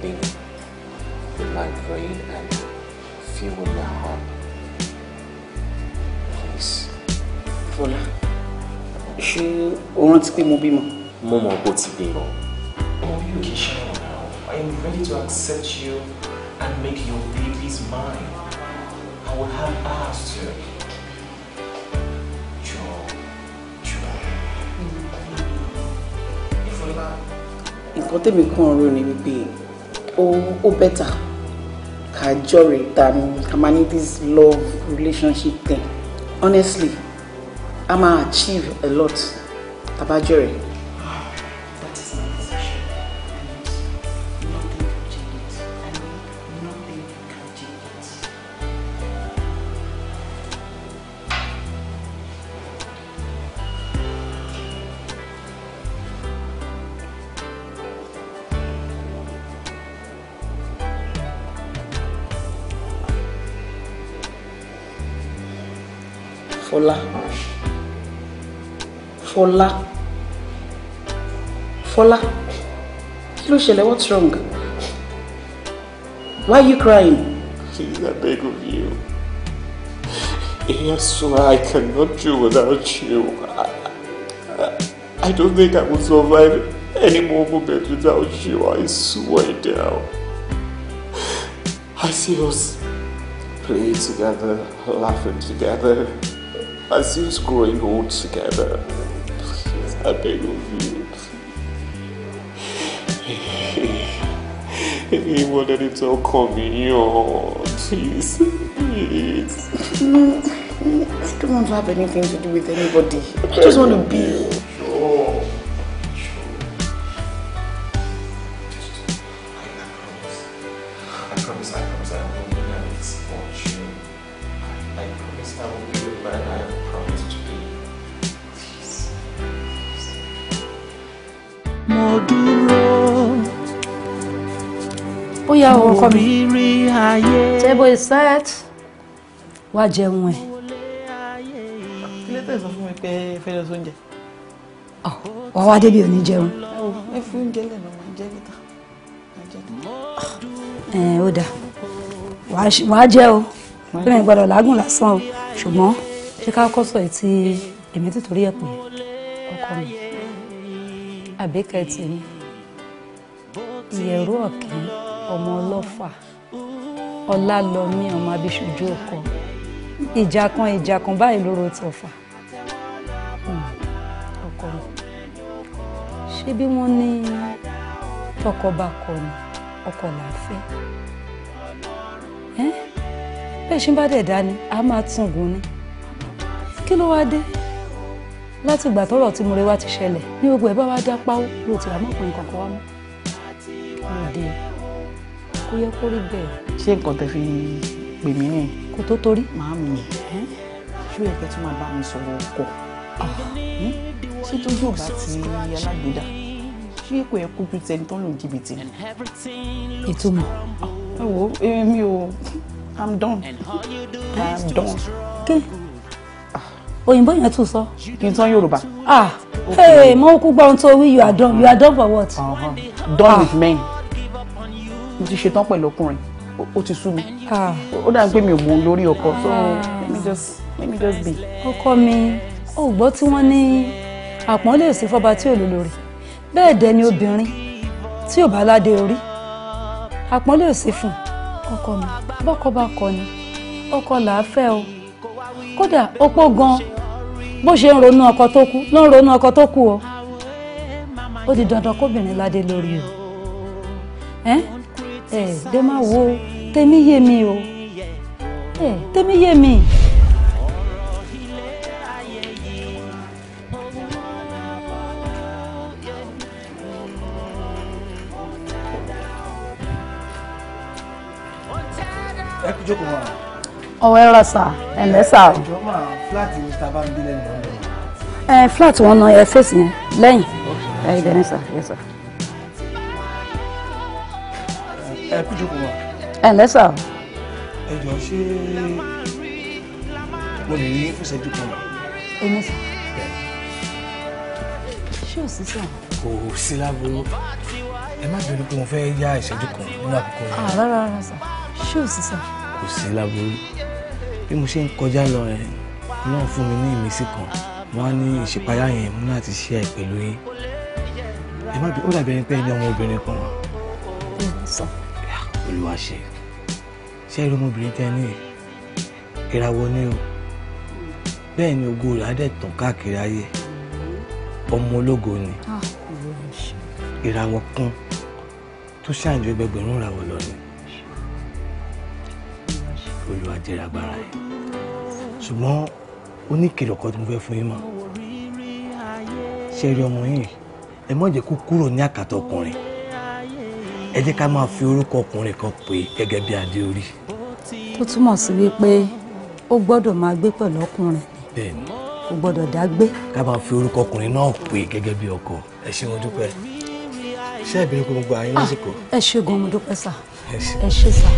think with my brain, and feel with my heart. Please. Fola, ṣé o rántí pé mo bímọ? Mo mọ̀ bó ti bímọ. You can share now. I am ready to accept you and make your babies mine. I will have ours too. Nǹkan tèmi kàn rò ní wípé ó bẹ́tà ká jọ̀rẹ́ than ká máa ní this love relationship thing. Honestly, a máa achieve a lot tá bá jọ̀rẹ́. That is my decision. And nothing can change it. I mean, nothing can change it. Fola, kí ló ṣẹlẹ̀? What's wrong? Why are you crying? Please, I beg of you. I swear I cannot do without you. I don't think I will survive any more moments without you. I swear down. I see us playing together, laughing together. I see us growing old together. Please, I beg of you. Anyone that it's all coming on, please. No, I don't want to have anything to do with anybody. I just want to be. Sure. I promise I will never disappoint you. I promise I will be the man I have promised to be. Please. Mo dúró. Ó yá o ọkọ mi. Table is set. Wá jẹun ẹ. Kí ló tẹ̀ sọ fún mi pé fẹ́ lọ sóúnjẹ? Wá wá débi ò ní jẹun. Ẹ fún oúnjẹ lẹ́nu ọmọ jẹ́ níta. Ó dáa. wàá jẹ́ o bí mi gbọ́dọ̀ lágùn lásán o ṣùgbọ́n ṣé ká kọ́ sọ èyí tí èmi ti torí ẹ̀ pé ọkọ mi Àbíkẹ́ tèmi ìyẹ̀rú ọ̀kín ọmọ ọlọ́fà Ọlálọ́mí ọmọ Abíṣojú ọkọ ìjà kan báyìí lóró tọ̀fà ọkọ mi ṣé bí wọ́n ní tọkọ bá kọ ni ọkọ là á fẹ́ bẹ́ẹ̀ ṣe bá dẹ̀ dání a máa tún gùn ni kí ló wá dé láti ìgbà tọ́rọ̀ tí mo rẹ wá ti ṣẹlẹ̀ ní gbogbo ẹ̀ bá wá dá páwó ló ti àmọ́kùnrin kankan wá mọ́ lóde kó yẹ kó rí bẹ́ẹ̀. ṣé nǹkan tẹ fi pè mí nìyẹn. kò tó torí. màámi ṣé ẹ kẹ́ tún máa bá mi sọ̀rọ̀ ọkọ ṣé tó yóò bá ti alágbèédá ṣé kò yẹ kó ju tẹni tó ń lò jìbìtì. ìtumọ̀. ẹ wo èmi ò I'm done. kí òyìnbó yẹn tún sọ. kí n tán Yorùbá. mo kú gbọ́ ohun tó wí you are done for what. Done with men. mo ti ṣetán pẹ̀lú ọkùnrin ó ti sú mi ó dàbí pé mi ò mọ lórí ọkọ so let me just be. ọkọ mi ò gbọ́ tí wọ́n ní àpọ́nlé òsì fọba tí ò lò lórí bẹ́ẹ̀ dẹ̀ ni obìnrin tí ò bá ládé orí àpọ́nlé òsì fún ọkọ mi bọ́kọ bá kọ ni ọkọ là á fẹ́ o kódà opó gan bó ṣe ń ronú ọkọ tó kú ló ń ronú ọkọ tó kú o ó di dandan kóbìnrin ládé lórí o dé máa wo tèmi yé mi o tèmi yé mi. ẹ kú jókòó wa. ọwọ́ ẹ̀rọ sà ẹ̀lẹ́ sà. ìjọ máa fúláàtì Mr. Bámidélé lẹ́nu lọ́dọ̀. fúláàtì wọn náà ẹ fèsì yẹn lẹ́yìn ibẹ̀ ní sà yẹ sà. ẹ kú jókòó wa. ẹ̀lẹ́ sà. ẹ jọ ṣé mo lè rí fún ìṣẹ́jú kan. èmi sà. ṣé ò sí sà. kò sí láburú ẹ má bínú pé mo fẹ́ yá ìṣẹ́jú kan nínú àkókò yẹn. rárá sà ṣé ò sí sà. kò sí láburú bí mo ṣe ń kọjá lọ ẹ náà fún mi ní ìmísí kan wọn á ní ìṣípayá yẹn mú láti ṣe ẹ pẹ̀lú yín ẹ má bí ó dàbí ẹni pé ẹni ọmọbìnrin kan Olúwa ṣe irú ọmọbìnrin tẹ ní ìràwọ̀ ni o bẹ́ẹ̀ ni ògo rẹ̀ á dẹ̀ tàn káàkiri ayé ọmọ ológo ni ìràwọ̀ kan tó ṣàǹjọ ẹgbẹgbẹ̀rún ìràwọ̀ lọ ni Olúwa jẹ́rìí agbára yìí ṣùgbọ́n ó ní ìkìlọ̀ kan tí mo fẹ́ fún yín mọ́ ṣe rí ọmọ yìí ẹ má jẹ́ kó kúrò ní àkàtà ọkùnrin ẹ jẹ́ ká máa fi orúkọ ọkùnrin kan pè é gẹ́gẹ́ bí adé orí. ó túmọ̀ sí wípé ó gbọ́dọ̀ máa gbé pẹ̀lú ọkùnrin bẹ́ẹ̀ni kò gbọ́dọ̀ dá gbé. ká máa fi orúkọ ọkùnrin náà pè é gẹ́gẹ́ bí ọkọ ẹ ṣé mo dúpẹ́ ṣé ìbínú pé mo gba yín lásìkò. ẹ ṣé gan mo dúpẹ́ sà ẹ ṣé sà.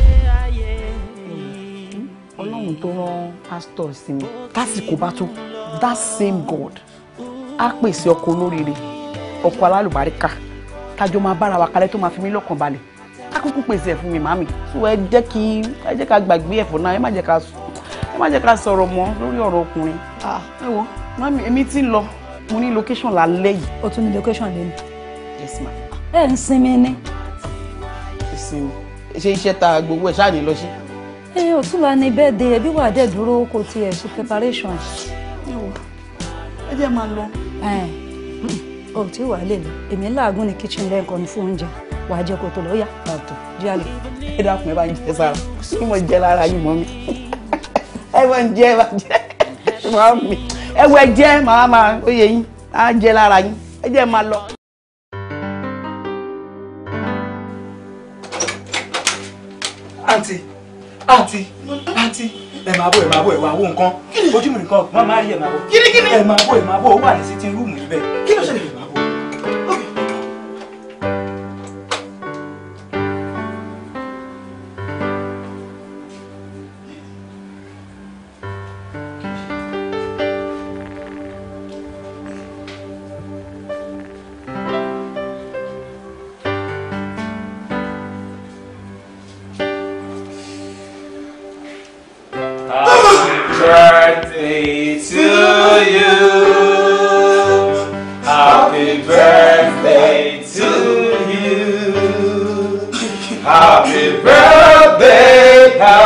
Ọlọ́run tó rán pásítọ̀ sí mi tásìkò bá tó that same God á pèsè ọkọ olóríire ọkọ alálùbáríkà tájọ máa bára wa kalẹ̀ tó máa fi mí lọ́kàn balẹ̀ á kúkú pèsè ẹ̀ fún mi màmí so ẹ jẹ́ ká gbàgbé ẹ̀fọ́ náà ẹ má jẹ́ ká sọ̀rọ̀ mọ́ lórí ọ̀rọ̀ ọkùnrin. ẹ wo màmí èmi ti ń lọ mo ní location lálẹ́ yìí. o tún ní location lẹ́nu. yes ma. ẹ ń sinmi ni. ìsinmi ṣe iṣẹ́ ta gbogbo ẹ̀ ṣáà ní lọ sí. ọ̀túnla ni birthday ẹbí wà dẹ̀ dúró kò tiẹ̀ ṣe preparation. ẹ jẹ́ máa lọ. o tí wàá lè lọ èmi láàgùn ní kitchen lẹ́ẹ̀kan ní fún oúnjẹ wàá jẹ́ kó tó lọ ó yá àtọ̀ jíálè. ẹ dákun ẹ bá ń jẹ sára kí mo jẹ lára yìí mọ́ mi ẹ wọ ń jẹ ẹ bá jẹ mọ́ mi ẹ wọ ẹ jẹ màá máa ó yẹ yín á jẹ lára yín ẹ jẹ́ máa lọ. àǹtí ẹ máa bọ̀ ẹ wá wo nǹkan ojú mi nìkan máa máa rí ẹ máa bọ̀ ẹ máa bọ̀ ó wà ní sitting room ibẹ̀ kí ló ṣẹlẹ̀ ẹ máa bọ̀.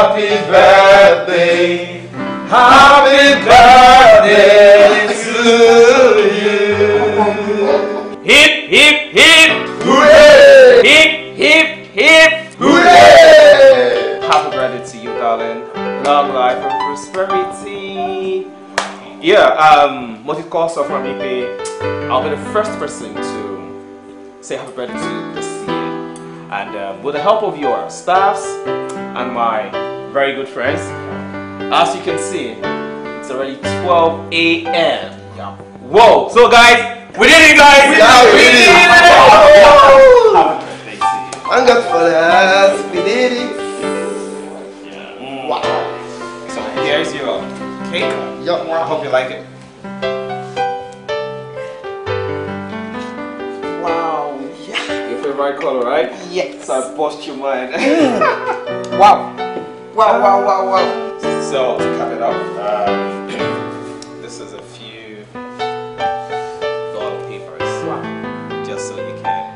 Happy birthday. Happy birthday to you. Hip, hip, hip. Hooray! Hip, hip, hip. Hooray! Happy birthday to you, darling. Long life and prosperity. Yeah, what it calls off from me, I'll be the first person to say happy birthday to you this year. And with the help of your staffs and my very good friends, as you can see, it's already 12 a.m. Yeah. Whoa! So guys, we did it, guys! Yeah, we did it! Happy birthday to you. Thank God for us. We did it. Yeah. Wow. So here's your cake. Yep. I hope you like it. Wow. Yeah. Your favorite color, right? Yes. So I bust your mind. Wow. Wow, wow, wow, wow. So to cap it off, this is a few bottle papers. Wow. Just so you can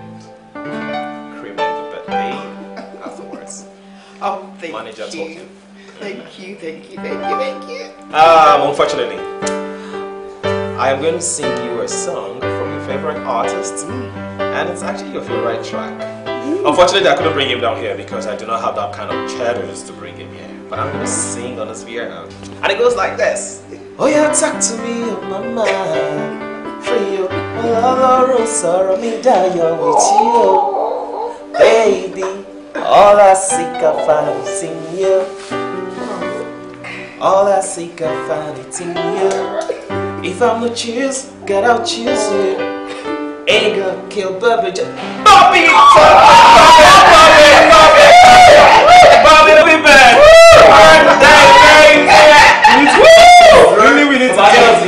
cremate the birthday afterwards. Oh, thank Manager you. talking. Thank you, thank you, thank you, thank you. Unfortunately, I am going to sing you a song from your favorite artist, and it's actually your favorite track. Unfortunately, I couldn't bring him down here because I do not have that kind of cheddars to bring him here. But I'm going to sing on his piano. And it goes like this. Oh yeah, talk to me on my mind. Free you. Oh, sorrow me die with you. Baby, all I seek I find is in you. All I seek I find it in you. If I'm to choose, God, I'll choose you. Ain't gonna kill Bobby, just Bobby! Bobby, we back! Really, we need to get us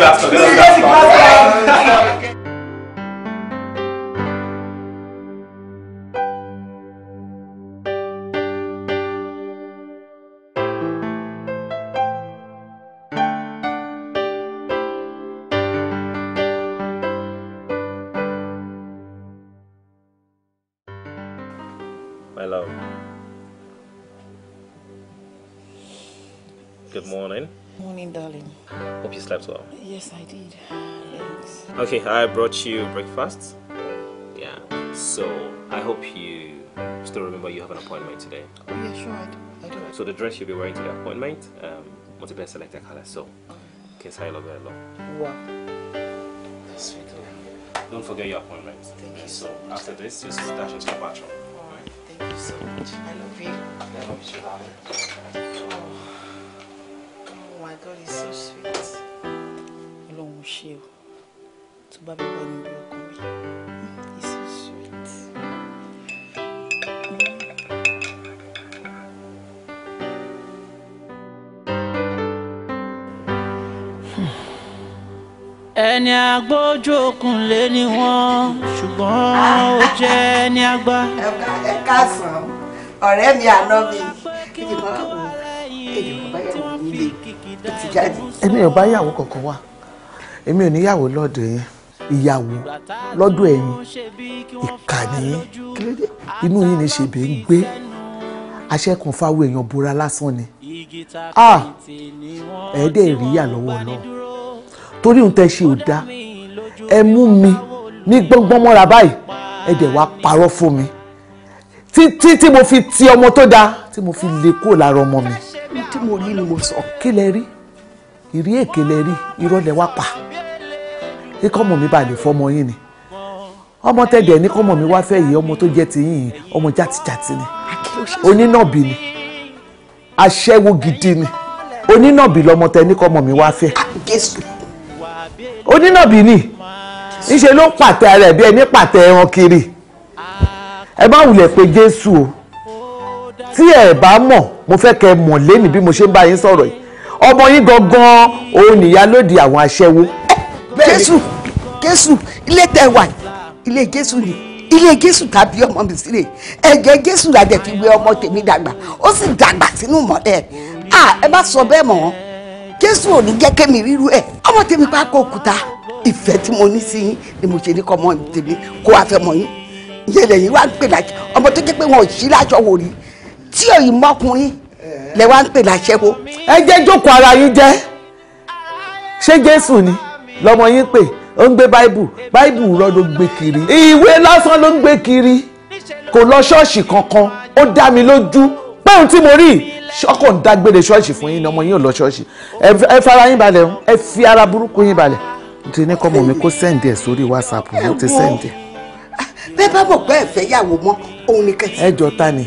last one. My love. Good morning. Morning, darling. Hope you slept well. Yes, I did. Thanks. Okay, I brought you breakfast. Yeah, so I hope you still remember you have an appointment today. Oh, yeah, sure, I do. So the dress you'll be wearing to the appointment, what's the best selected color? So, okay, say hello, hello. Wow. That's sweet. Don't forget your appointment. Thank you so much. After this, just dash into the bathroom. Thank you so much. I love you. I love you, darling. Oh my God, it's so sweet. Ọlọ́run ṣe o. Tó bá mi wọ níbi ọkàn mi. It's so sweet. Ẹni agbójú òkun lé ní wọn ṣùgbọ́n ó jẹ́ ẹni àgbà. Ẹ káàsán ọ̀rẹ́ mi àná mi kíni kan wò èdè bàbá yàwó nílé ó ti jáde. Èmi ò bá yàwó kankan wá èmi ò níyàwó lọ́dọ̀ yẹn ìyàwó lọ́dọ̀ ẹ̀yin ìkànnì inú yìí ní ṣe bẹ́ẹ̀ ń gbé aṣẹ́kùn fáwọn èèyàn búra lásán ni ẹ̀ẹ́dẹ̀ rí yà lọ́wọ́ náà torí òun tẹ́ ṣe ò dá ẹ mú mi ní gbọ́ngbọ́n mọ́ra báyìí ẹ dẹ̀ wá parọ́ fún mi tí mo fi ti ọmọ tó dáa tí mo fi lè kúrò lára ọmọ mi. tí mo rí ni mo sọ. kí lẹ rí ìrí èké lẹ rí irọ́ lẹ wá pa kíkọ́ ọmọ mi bá lè fọmọ yín ni ọmọ tẹ̀dẹ̀ ní kọ́mọ mi wá fẹ́ yìí ọmọ tó jẹ́ ti yín ọmọ játijàti ni onínàbì ni aṣẹ́wó gidi ni onínàbì lọmọ tẹ ní kọ́mọ mi wá fẹ́ onínàbì ni níṣẹ́ ló ń pàtẹ ara ẹ̀ bí ẹni pàtẹ ẹran kiri ẹ má wulẹ̀ pé Jésù o tí ẹ bá mọ̀ mo fẹ́ kẹ́ mọ̀ lẹ́nu bí mo ṣe ń bá yín sọ̀rọ̀ yìí ọmọ yín gangan òun nìyá lóde àwọn aṣẹ́wó. Jésù ilé tẹ wà ilé Jésù ni ilé Jésù tàbí ọmọ mi sílẹ̀ ẹ̀jẹ̀ Jésù làdẹ̀ fi wé ọmọ tèmi dàgbà ó sì dàgbà sínú mọ́lẹ̀ ẹ bá sọ bẹ́ẹ̀ mọ́ Jésù ò ní jẹ́ kémi ríru ẹ̀ ọmọ tèmi bá kó òkúta ìfẹ́ tí mo ní sí yín ni mo ṣe ní kọ́ ọmọ tèmi kó wá fẹ́ mọ́ yín ìyẹn lẹ́yìn wá ń pè láti ọmọ tó jẹ́ pé wọn ò sí láṣọ wò rí tí òyìn mọ́kùnrin lẹ wá ń pè láṣẹ́wó. ẹ jẹ́ jókòó ara yín jẹ́ ṣé Jésù ni lọ́mọ yín pè ó ń gbé báíbù rọ ló gbé kiri ìwé lásán ló ń gbé kiri kò lọ ṣọ́ọ̀ṣì kankan ó dá mi lójú pé ohun tí mo rí ṣọ́kọ̀ ń dágbére ṣọ́ọ̀ṣì fún yín ni ọmọ yín ò lọ ṣọ́ọ̀ṣì ẹ fara yín balẹ̀ ẹ fi ara burúkú yín balẹ̀ nítorí ní kọ́mọ mi kó sẹ́ǹdì ẹ̀ sórí WhatsApp ló ti sẹ́ǹdì. bẹ́ẹ̀ bá mọ̀ pé ẹ fẹ́ yàwó mọ́ òun ni kẹ́sì. ẹ jọ ta ni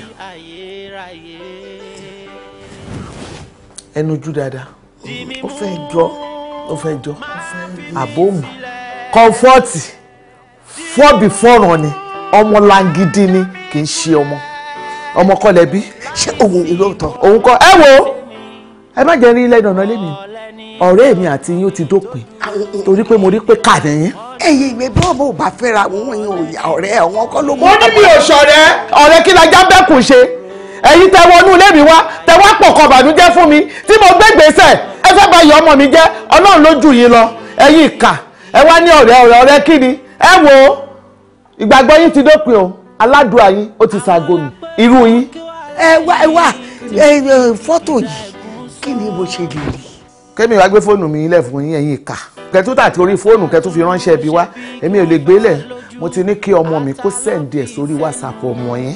ẹnu jú dáadáa ó fẹ́ jọ àbómù kọ́ńfọ́ọ̀tì fọ́ọ̀bì fọ́ọ̀ràn ni ọmọ langidi ni kì í ṣe ọmọ kọlẹ̀ bí. ṣé òun ni lóòótọ́. òun kọ ẹ wo ẹ má jẹ́ rí ilé ìdáná lémi ọ̀rẹ́ mi àti yín ó ti dópin torí pé mo rí pé kà nìyẹn. ẹyin ìwé bọ́ọ̀bù ò bá fẹ́ra wọn yẹn ò yà ọ̀rẹ́ àwọn kọ́ ló mú. mo ní mi ò ṣọ̀rẹ́ ọ̀rẹ́ kí la jábẹ́kùn ṣe ẹ̀yin tẹ wọnú ilé mi wá tẹ wá pọ̀ kọ bànújẹ́ fún mi tí mo gbé gbèsè ẹ fẹ́ bá yọ ọmọ mi jẹ́ Ọlọ́run ló jù yín lọ ẹ̀yin ìkà ẹ wá ní ọ̀rẹ́ kí ni ẹ wo ìgbàgbọ́ yín ti dópin o aládùúrà yín ó ti ṣàgónì irú yín. ẹ wá fọ́tò yìí kí ni mo ṣe lè rí. kẹ́mi wá gbé fóònù mi ilẹ̀ fún yín ẹ̀yin ìkà kẹtù tàti orí fóònù kẹtù fi ránṣẹ́ bí wá èmi ò lè gbélẹ̀ mo ti ní kí ọmọ mi kó sẹ́ǹdì ẹ̀ sórí WhatsApp ọmọ yẹn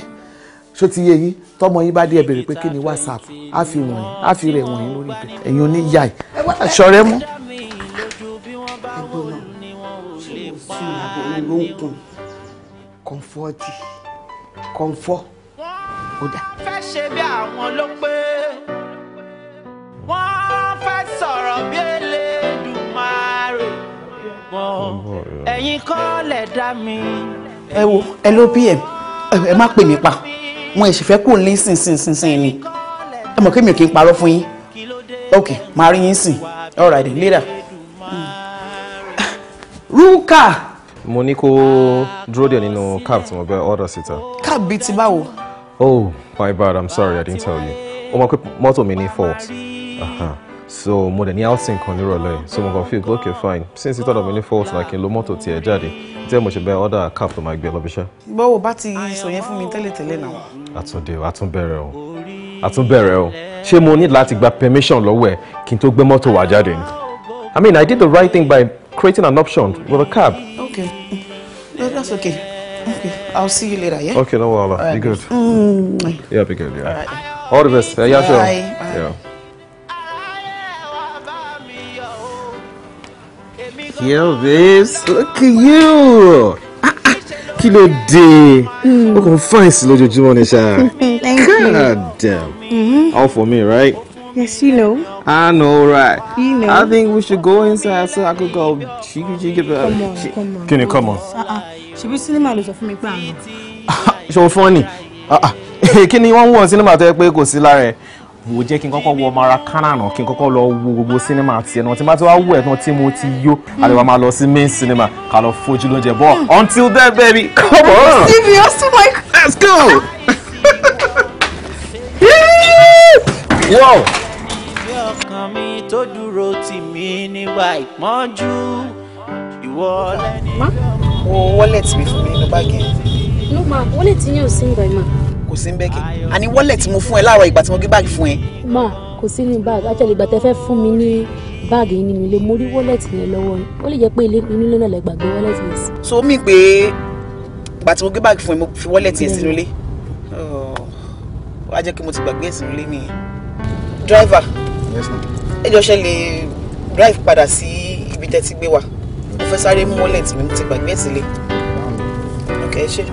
ṣó ti yé yín tọmọ yín bá dé ẹ béèrè pé kí ni WhatsApp á fi rẹ̀ wọ̀nyí lórí ibẹ̀ ẹ̀yin oníyà ẹ̀ ṣọ̀rẹ́ mú. kọ̀ǹfọ́ ó dà. fẹ́ ṣe bí àwọn ló pé wọ́n fẹ́ sọ̀rọ̀ bí Elédùmarè ẹ̀yin kọ́ lẹ̀ dá mi. ẹ wo ẹ ló pm ẹ má pè mí pa wọn ẹ sì fẹ́ kó ní sínsìn ni ẹ mọ̀ kí mi ò kí n parọ́ fún yín ok máa rí yín sìn all right later. Rúkà. mo ní kó dúró díẹ̀ nínú cab tí mo bẹ order síta. cab bíi ti báwo. Oh, my bad. I'm sorry. I didn't tell you. Oh, my motto mini fault. So, more than outing kan nírọ̀lẹ́. So, mo confused. Okay, fine. Since you thought of mini fault, like in lo motto ti ẹ jáde. Tell mo ṣe bẹ order cab tó máa gbé lọ bí iṣẹ́. Báwo bá ti sọ yẹn fún mi tẹ́lẹ̀ náà. Àtúnbẹ̀rẹ̀ o. Ṣé mo need láti gba permission lọ́wọ́ ẹ kí n tó gbé mọ́tò wá jáde ni? I mean, I did the right thing by creating an option with a cab. Okay. That's okay. Okay, I'll see you later, yeah? Okay, no worries. Right. Be good. Yeah, be good, yeah. All right. All the best. Yeah, sure. Bye. Yeah. Yo, babes, look at you. Kí ló dé? O kò fine sí lójoojúmọ́ ni ṣá. Thank you. God damn. All for me, right? Yes, you know. I know, right? You know. I think we should go inside so I could go. She get better. Come on. Can you come on? Ṣebí sinimá ló sọ fún mi pé àná. So funny. Kí ni wọ́n wọ̀ sinimá tó yẹ pé kò sí lára ẹ̀? Wò jẹ́ kí n kọ́kọ́ wọ Maracana náà kí n kọ́kọ́ lọ wo gbogbo sinimá àti ẹ̀nà tí n bá ti wá wò ẹ̀ tán tí mo ti yó àlewà máa lọ sí main cinema ká lọ fojú lóúnjẹ bọ́. Until then, baby, come on. Serious, my God. Let's go. Whoa. Ọkàn mi tó dúró tì mí nígbà ìpọ́njú ìwọ lẹ́ni. Wo wallet mi fún mi nínú báàgì. No ma, wallet yẹn ò sí níbẹ̀ ma. Kò sí ń bẹ́ẹ̀kì. Àní wallet mo fún ẹ láàárọ̀ ìgbà tí mo gbé báàgì fún ẹ. Ma, kò sí ní báàgì. Actually, ìgbà tẹ́ fẹ́ fún mi ní báàgì yìí nínú ilé, mo rí wallet yẹn lọ́wọ́ ni. Ó lè jẹ́ pé inú ilé náà lẹ gbàgbé wallet yẹn sí. So mi pé ìgbà tí mo gbé báàgì fún ẹ mo fi wallet yẹn sínú ilé. Wá jẹ́ kí mo ti gbàgbé ẹ̀ sínú ilé nìyẹn. Driver. Yes, ma'am. Ẹ jọ̀ọ́ ṣé lè drive padà sí ibi tẹ́ ti gbé wa. Mo fẹ́ sáré mú wallet mi, mo ti gbàgbé ẹ̀ sílé. Okay, ṣé.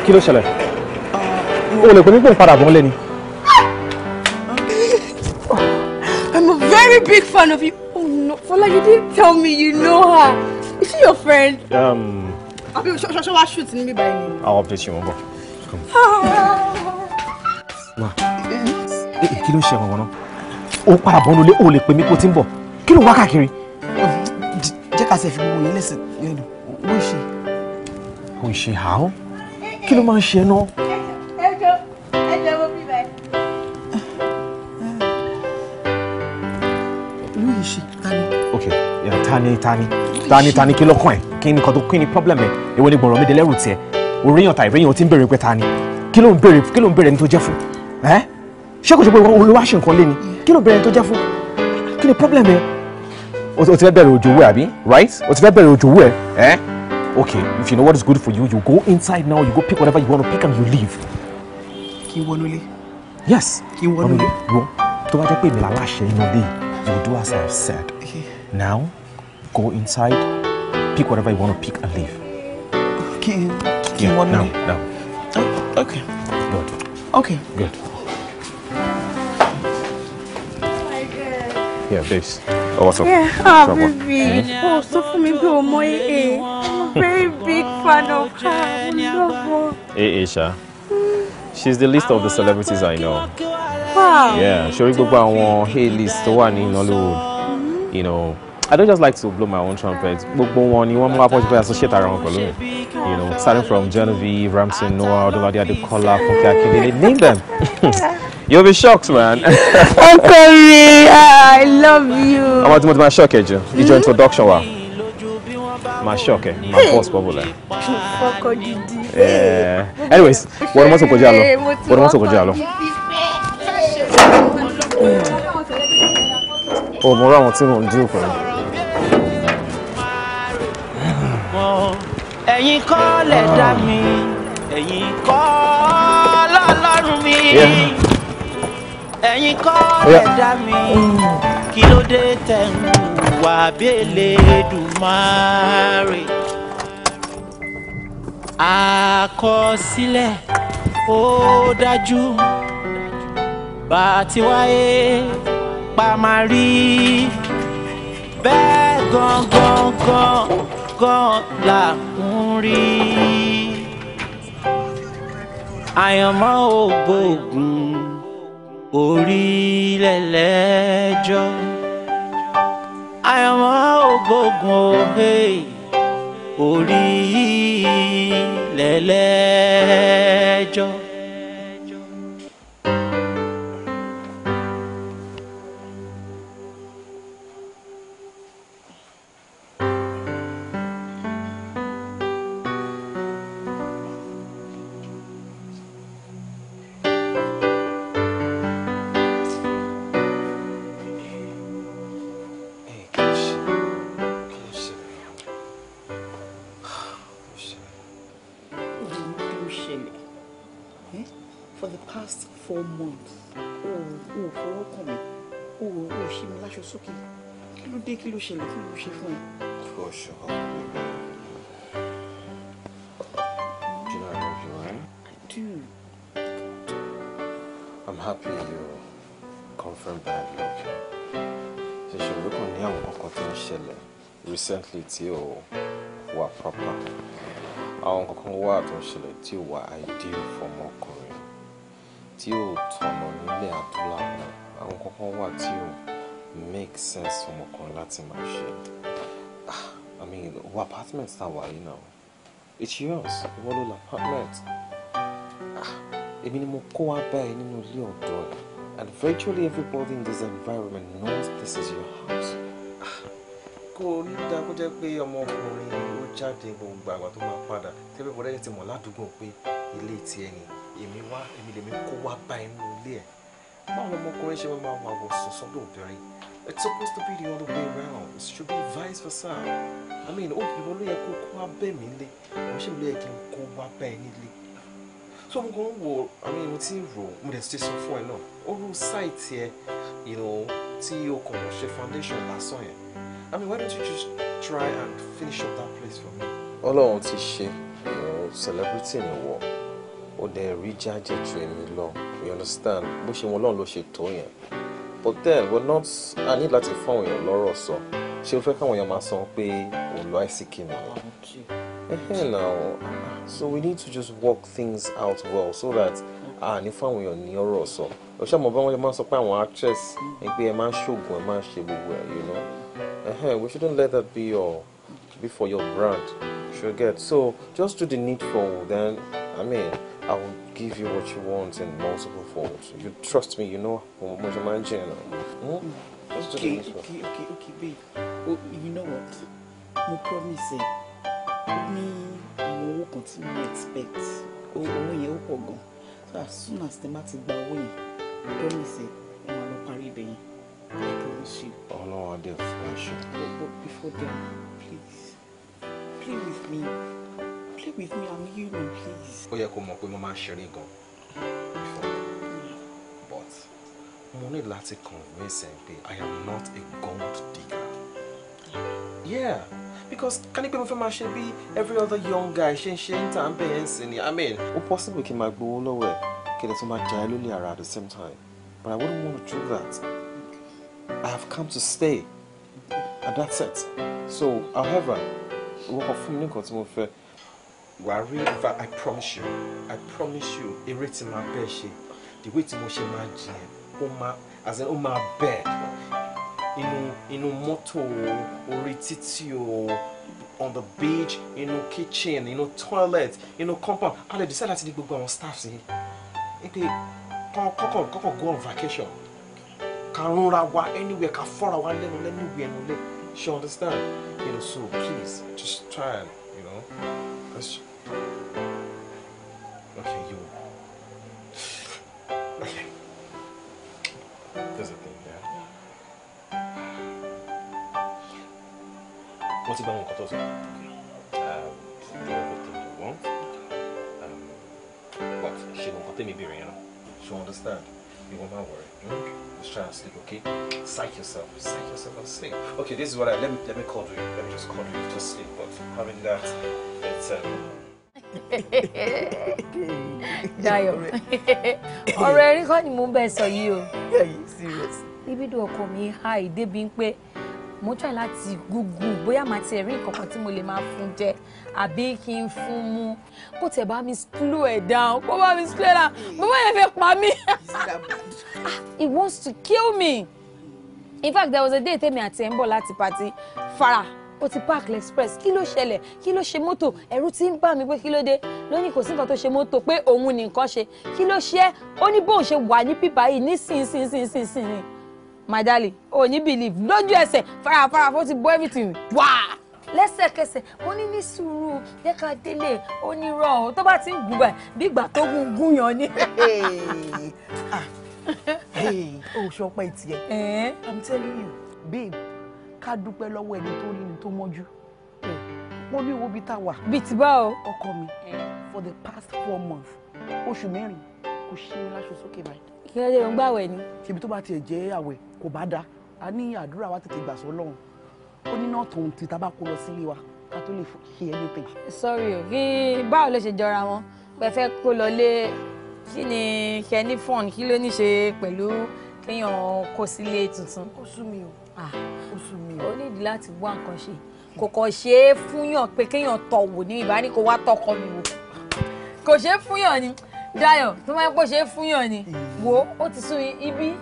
Kí ló ṣẹlẹ̀? O lè pè mí pé n padà bọ̀ lẹ́ni. I'm a very big fan of you. Oh no, Fola, you didn't tell me you know her. Is she your friend? Abi, show shoot ní bí báyìí. I'll update you, Mbo. Wá. Kí ló ṣe gangan náà? O padà bọ̀ nílé, o lè pè mí pé o ti ń bọ̀. Kí ló wá káàkiri? Jẹ́ ká ṣe fi gbogbo yẹn lẹ́sìn lẹ́nu. Who is she? Who is she? How? Kí ló máa ń ṣe náà? Ẹjọ́ mo bí báyìí. Who is she? Okay, yeah, Tani kí ló kàn ẹ́? Kí ni kan tó kí ni problem ẹ̀? Èwo ni gbọ̀rọ̀ mi dé lẹ́rù tiẹ̀? Oríyàn ta ìrẹ́yìn o ti ń béèrè pé Tani. Kí ló ń béèrè ní tó jẹ́ fún? Ṣé kò ṣe pé olúwa ṣe nǹkan lé ni? Kí ló ń béèrè ní tó jẹ́ fún? Kí ni problem ẹ̀? O ti fẹ́ bẹ̀rẹ̀ òjò owó ẹ̀ àbí? Right? O ti fẹ́ bẹ̀rẹ̀ òjò owó ẹ̀? Okay, if you know what is good for you, you go inside now, you go pick whatever you want to pick and you leave. Kí wọnú ilé? Yes. Kí wọnú ilé? Tó bá jẹ́ pé mi là láṣẹ inú ilé, you do as I have said. Now, go inside, pick whatever you want to pick and leave. Kí wọnú ilé? Now. Okay. Good. Okay. Good. Yeah, babes. Oh, what's up? Yeah, baby. Oh, so for me, go more. I'm a very big fan of her. I love her. Hey, Aisha. She's the least of the celebrities I know. Wow. Yeah, sure. Gbogbo àwọn A-list tó wà ní Nollywood. You know, I don't just like to blow my own trumpet. Gbogbo wọn ni wọ́n mú apọ́jú associate ara wọn pẹ̀lú mi. You know, starting from Genevieve, Ramsey Noah, Odolade Adekola, Funke Akindele, name them. You'll be shocked, man. Uncle Ray, I love you. I'm going to my shock, Ejo. It's your introduction, wa. My shock, my boss, popular. Anyways, what am I supposed to do? What am I supposed to do? Oh, more on what's on deal for me. Ẹ̀yin kọ́ lẹ dá mi, ẹ̀yin kọ́ lọ́lọ́run mi. Ẹ̀yin kọ́ lẹ dá mi, kí ló dé tẹ̀ ń wá bí Elédùmarè. Àkọsílẹ̀ ó dájú, bá ti wáyé pa máa rí bẹ́ẹ̀ gangan la ń rí. Àyànmọ́ ògbógun orílẹ̀ lẹ́jọ́. Àyànmọ́ ògbógun orílẹ̀ lẹ́jọ́. For the past 4 months, fọwọ́ kàn mí, ṣí mi láṣọ sókè. Kí ló dé, kí ló ṣẹlẹ̀, kí ló ṣe fún ẹ? For sure. Do you know I love you, right? I do. I'm happy you confirmed that I love you. Ṣé ṣe ló kàn ní àwọn kankan tó ń ṣẹlẹ̀ recently tí ò wà proper. Àwọn kankan wà tó ń ṣẹlẹ̀ tí ò wà ideal for ọmọkùnrin. Tí ò tọ̀nà nílẹ̀ adúláwọ̀. Àwọn kankan wà tí ò make sense for ọmọkùnrin láti máa ṣe. I mean, what apartment tá wà yìí now? It's yours. Ìwọ ló la apartment. Èmi ni mo kó wá báyìí nínú ilé ọ̀dọ́ ẹ̀. And virtually everybody in this environment knows this is your house. Kò ní dá kó jẹ́ pé ọmọkùnrin ó jáde gbogbo àgbà tó máa padà. Tẹ́lẹ̀ bọ́dá yẹn ti mọ̀ ládùúgbò pé ilé ti ẹni. Èmi lèmi kó wá báyìí nínú ilé ẹ̀. Báwo ọmọkùnrin ṣe máa wà wọ̀ sùn sọ́dọ̀ obìnrin? It's supposed to be the other way around. It should be vice versa. I mean, ó ìwọ ló yẹ kó wá bẹ̀ mí lé. Wọ́n ṣe ló yẹ kí n kó wá báyìí nílé. So I'm going to I mean, mo ti rò, mo dẹ̀ ti sọ fún ẹ náà. Ó rú site yẹ, you know, tí o kàn ṣe foundation lásán yẹn. I mean, why don't you just try and finish up that place for me? Ọlọ́run ti ṣe, you know, celebrity ni wọ. ó dẹ̀ rí jáde ju èmi lọ, you understand? Bó ṣe wọn lọ́run ló ṣe tó yẹn. But then we're not, I need láti fún àwọn èèyàn lọ́rọ̀ sọ. Ṣé o fẹ́ káwọn èèyàn máa sọ pé òun lọ àìsíkì nìyẹn? Now, so we need to just work things out well so that ní fáwọn èèyàn ní ọ̀rọ̀ sọ. O ṣe mọ̀ bá wọn máa sọ pé àwọn actress ẹ pé ẹ máa ń ṣoògùn ẹ máa ń ṣe gbogbo ẹ, you know? We shouldn't let that be for your brand. Should get. So just do the needful, then I mean I will give you what you want in multiple folds. You trust me, you know how much I'm managing. Just do the needful. Okay, babe. Oh, you know what? Mo promise you. Me, àwọn owó kan tí mo expect. Owó yẹn ó pọ̀ gan. So as soon as the matter gba owó yẹn, promise you, mo máa lọ parí ibẹ̀ yẹn. I promise you. Oh no, I did flash you. But before then, please, play with me. Play with me, I'm human, please. Ó yẹ kó mọ̀ pé mo máa ń ṣeré gan. But mo ní láti convince ẹ pé I am not a gold digger. Yeah, because can you be my máa be every other young guy ṣe ń ṣe ń tà ń bẹ̀ ẹ́ sí ni? I mean, ó possible kí n máa gbowó lọ́wọ́ ẹ̀ kí ẹ tó máa jà ẹ́ lólè ara at the same time. But I wouldn't want to do that. I have come to stay, and that's it. So, however, what of me nǹkan tí mo fẹ́, wàá rí, in fact, I promise you, eré tí máa bẹ́ẹ̀ ṣe, the way tí mo ṣe máa jiyàn, ó máa, as in ó máa bẹ́ẹ̀, inú mọ́tò, orí títì o, on the beach, inú kitchen, inú toilet, inú compound, a lè decide láti di gbogbo àwọn staffs yìí, pé kọ́kọ́ go on vacation. Can run anywhere, can fall anywhere, she understand? You know, so please, just try and, you know, let's... Okay, you... Okay. There's a thing there. What's about one cut? Do everything you want. But she won't cut me, you know. She'll understand. You won't worry. Just try and sleep, okay? Psych yourself and sleep. Okay, this is what let me call you. Let me just call you to sleep. But having that, it's Dayo. Already got you move so you. Yeah, you serious? Ibi do ọkọ mi high débi pé mo try láti Google bóyá ma ti rí nǹkan tí mo lè máa fún jẹ àbí kí n fún mu kó tẹ̀ bá mi slow it down kó bá mi slow down bàbá yẹn fẹ́ pa mí. He wants to kill me. In fact, there was a day tèmi àti ẹ̀ ń bọ̀ láti party Farah ó ti park express kí ló ṣẹlẹ̀ kí ló ṣe mọ́tò ẹ̀rù tí ń bà mí pé kí ló dé lónìí kò sí nǹkan tó ṣe mọ́tò pé òun ní nǹkan ṣe kí ló ṣe ó ní bóun ṣe wà ní pípa yìí nísinsìnyí my darling ó ní believe lójú ẹsẹ̀ Farah ó ti bọ́ everything wá lẹ́sẹ̀kẹsẹ̀ ó ní sùúrù jẹ́ ká délé ó ní rọ̀ tó bá ti ń gùn báyìí bí ìgbà tó gún yan ni. Oh, ṣọpẹ́ tiẹ̀. I'm telling you, babe, ká dúpẹ́ lọ́wọ́ ẹni tó rí ni tó mọ́jú. Mo ní wo bí tá wà. Bí ti bá o. Ọkọ mi, for the past 4 months, oṣù mẹ́rin, kò ṣe ní láṣọ sókè báyìí. Kí ló dé ń gbàwẹ̀ ni? Ṣebí tó bá tiẹ̀ jẹ́ àwẹ̀ kò bá dá. A ní àdúrà wa tètè gbà sọ́lọ́run. Ó ní náà tòun ti tábà kó lọ sílé wa ká tó lè ṣe anything. Sorry o, kí báwo ló ṣe jọra wọn? Pé fẹ́ kó lọ lé kí ni kẹ́ni fọ́ọ̀n kí ló ní ṣe pẹ̀lú kéèyàn kó sílé tuntun. Ó sú mi o. Ó sú mi o. Ó nídìí láti wá nǹkan ṣe. Kò kàn ṣe é fúnyàn pé kéèyàn tọ̀ wò ní ìbá ní kó wá tọkọ mi wò. Kò ṣe é fúnyàn ni. Dayo, tó máa ń pọ̀ ṣe é fúnyàn ni. Wo ó ti sún ibi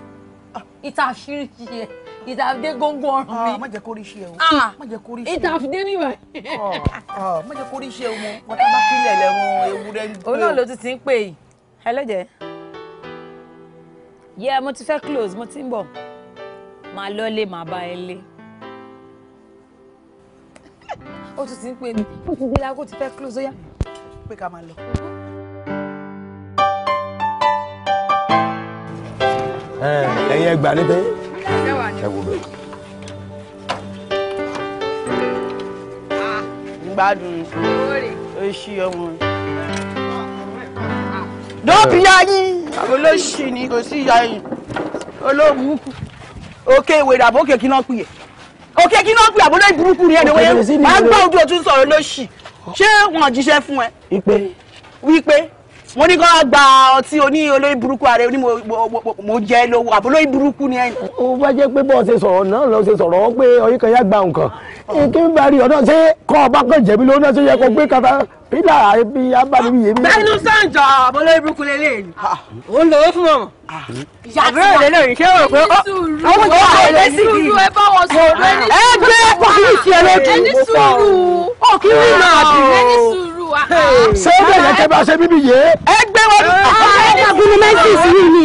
ìta àṣírí ṣe ìta àfidé góńgó ọrùn mi. Má jẹ́ kó rí iṣẹ́ o. Má jẹ́ kó rí iṣẹ́ o. Ìta àfidé mi wà. Má jẹ́ kó rí iṣẹ́ o mọ. Wọ́n tá bá kílẹ̀ lẹ́wọ̀n ewúrẹ́ ń gbé. Òun náà ló ti ń pè yìí. Hello there. Yeah, mo ti fẹ́ close, mo ti ń bọ̀. Màá lọlé, màá bá ẹ lé. Ó tún ti ń pè mí. Ó ti dé lágò ti fẹ́ close, ó yá. Pé ká máa lọ. Ẹ̀yin ẹgbàá ní pé ẹ wò bẹ́ẹ̀. Gbádùn ó ṣí ọmọ. Dọ́ọ̀bì ya yín olóṣì ni kò sí ìyá yín olóògùn òkè ìwé ìdàbò òkè kí náà pìyẹ òkè kí náà pìyẹ àbúrò ìburúkú ni ẹni wọ́n máa gbọ́ ojú òtún sọ̀rọ̀ lóṣì ṣé wọ́n jíṣẹ́ fún ẹ. wípé mo ní kó gba ọtí oní olóyìn burúkú ààrẹ oní mo jẹ lówó àbólóyìn burúkú ni ẹ̀yin. ó bá jẹ́ pé bọ́ọ̀ ṣe sọ̀rọ̀ náà lọ ṣe sọ̀rọ̀ pé ọyìn kan yá gba nǹkan kí n bá rí ọ̀dọ́ ṣé kọ́ ọba kan jẹ̀bi lóun náà ṣe yẹ kó gbé kata pílà ẹbí abánibí yèmí. bẹ́ẹ̀ni sáǹjọ àbólóyìn burúkú lélẹ̀ ni ó ń lò ó fún wọn. àbúrò lélẹ̀ ṣé o pé ọwọ́ tó wà lẹ́sìn kì í. ẹ bá wọn sọ̀rọ̀ ẹ gbé pọ́lísì ẹlẹ́dùn. ẹni sùúrù òkìrì náà bì. ẹni sùúrù ṣé ó bẹ̀rẹ̀ kẹ́ bá ṣe bíbí yé. ẹ gbé wọn. ẹ gbúnú mẹ́sì sí ni.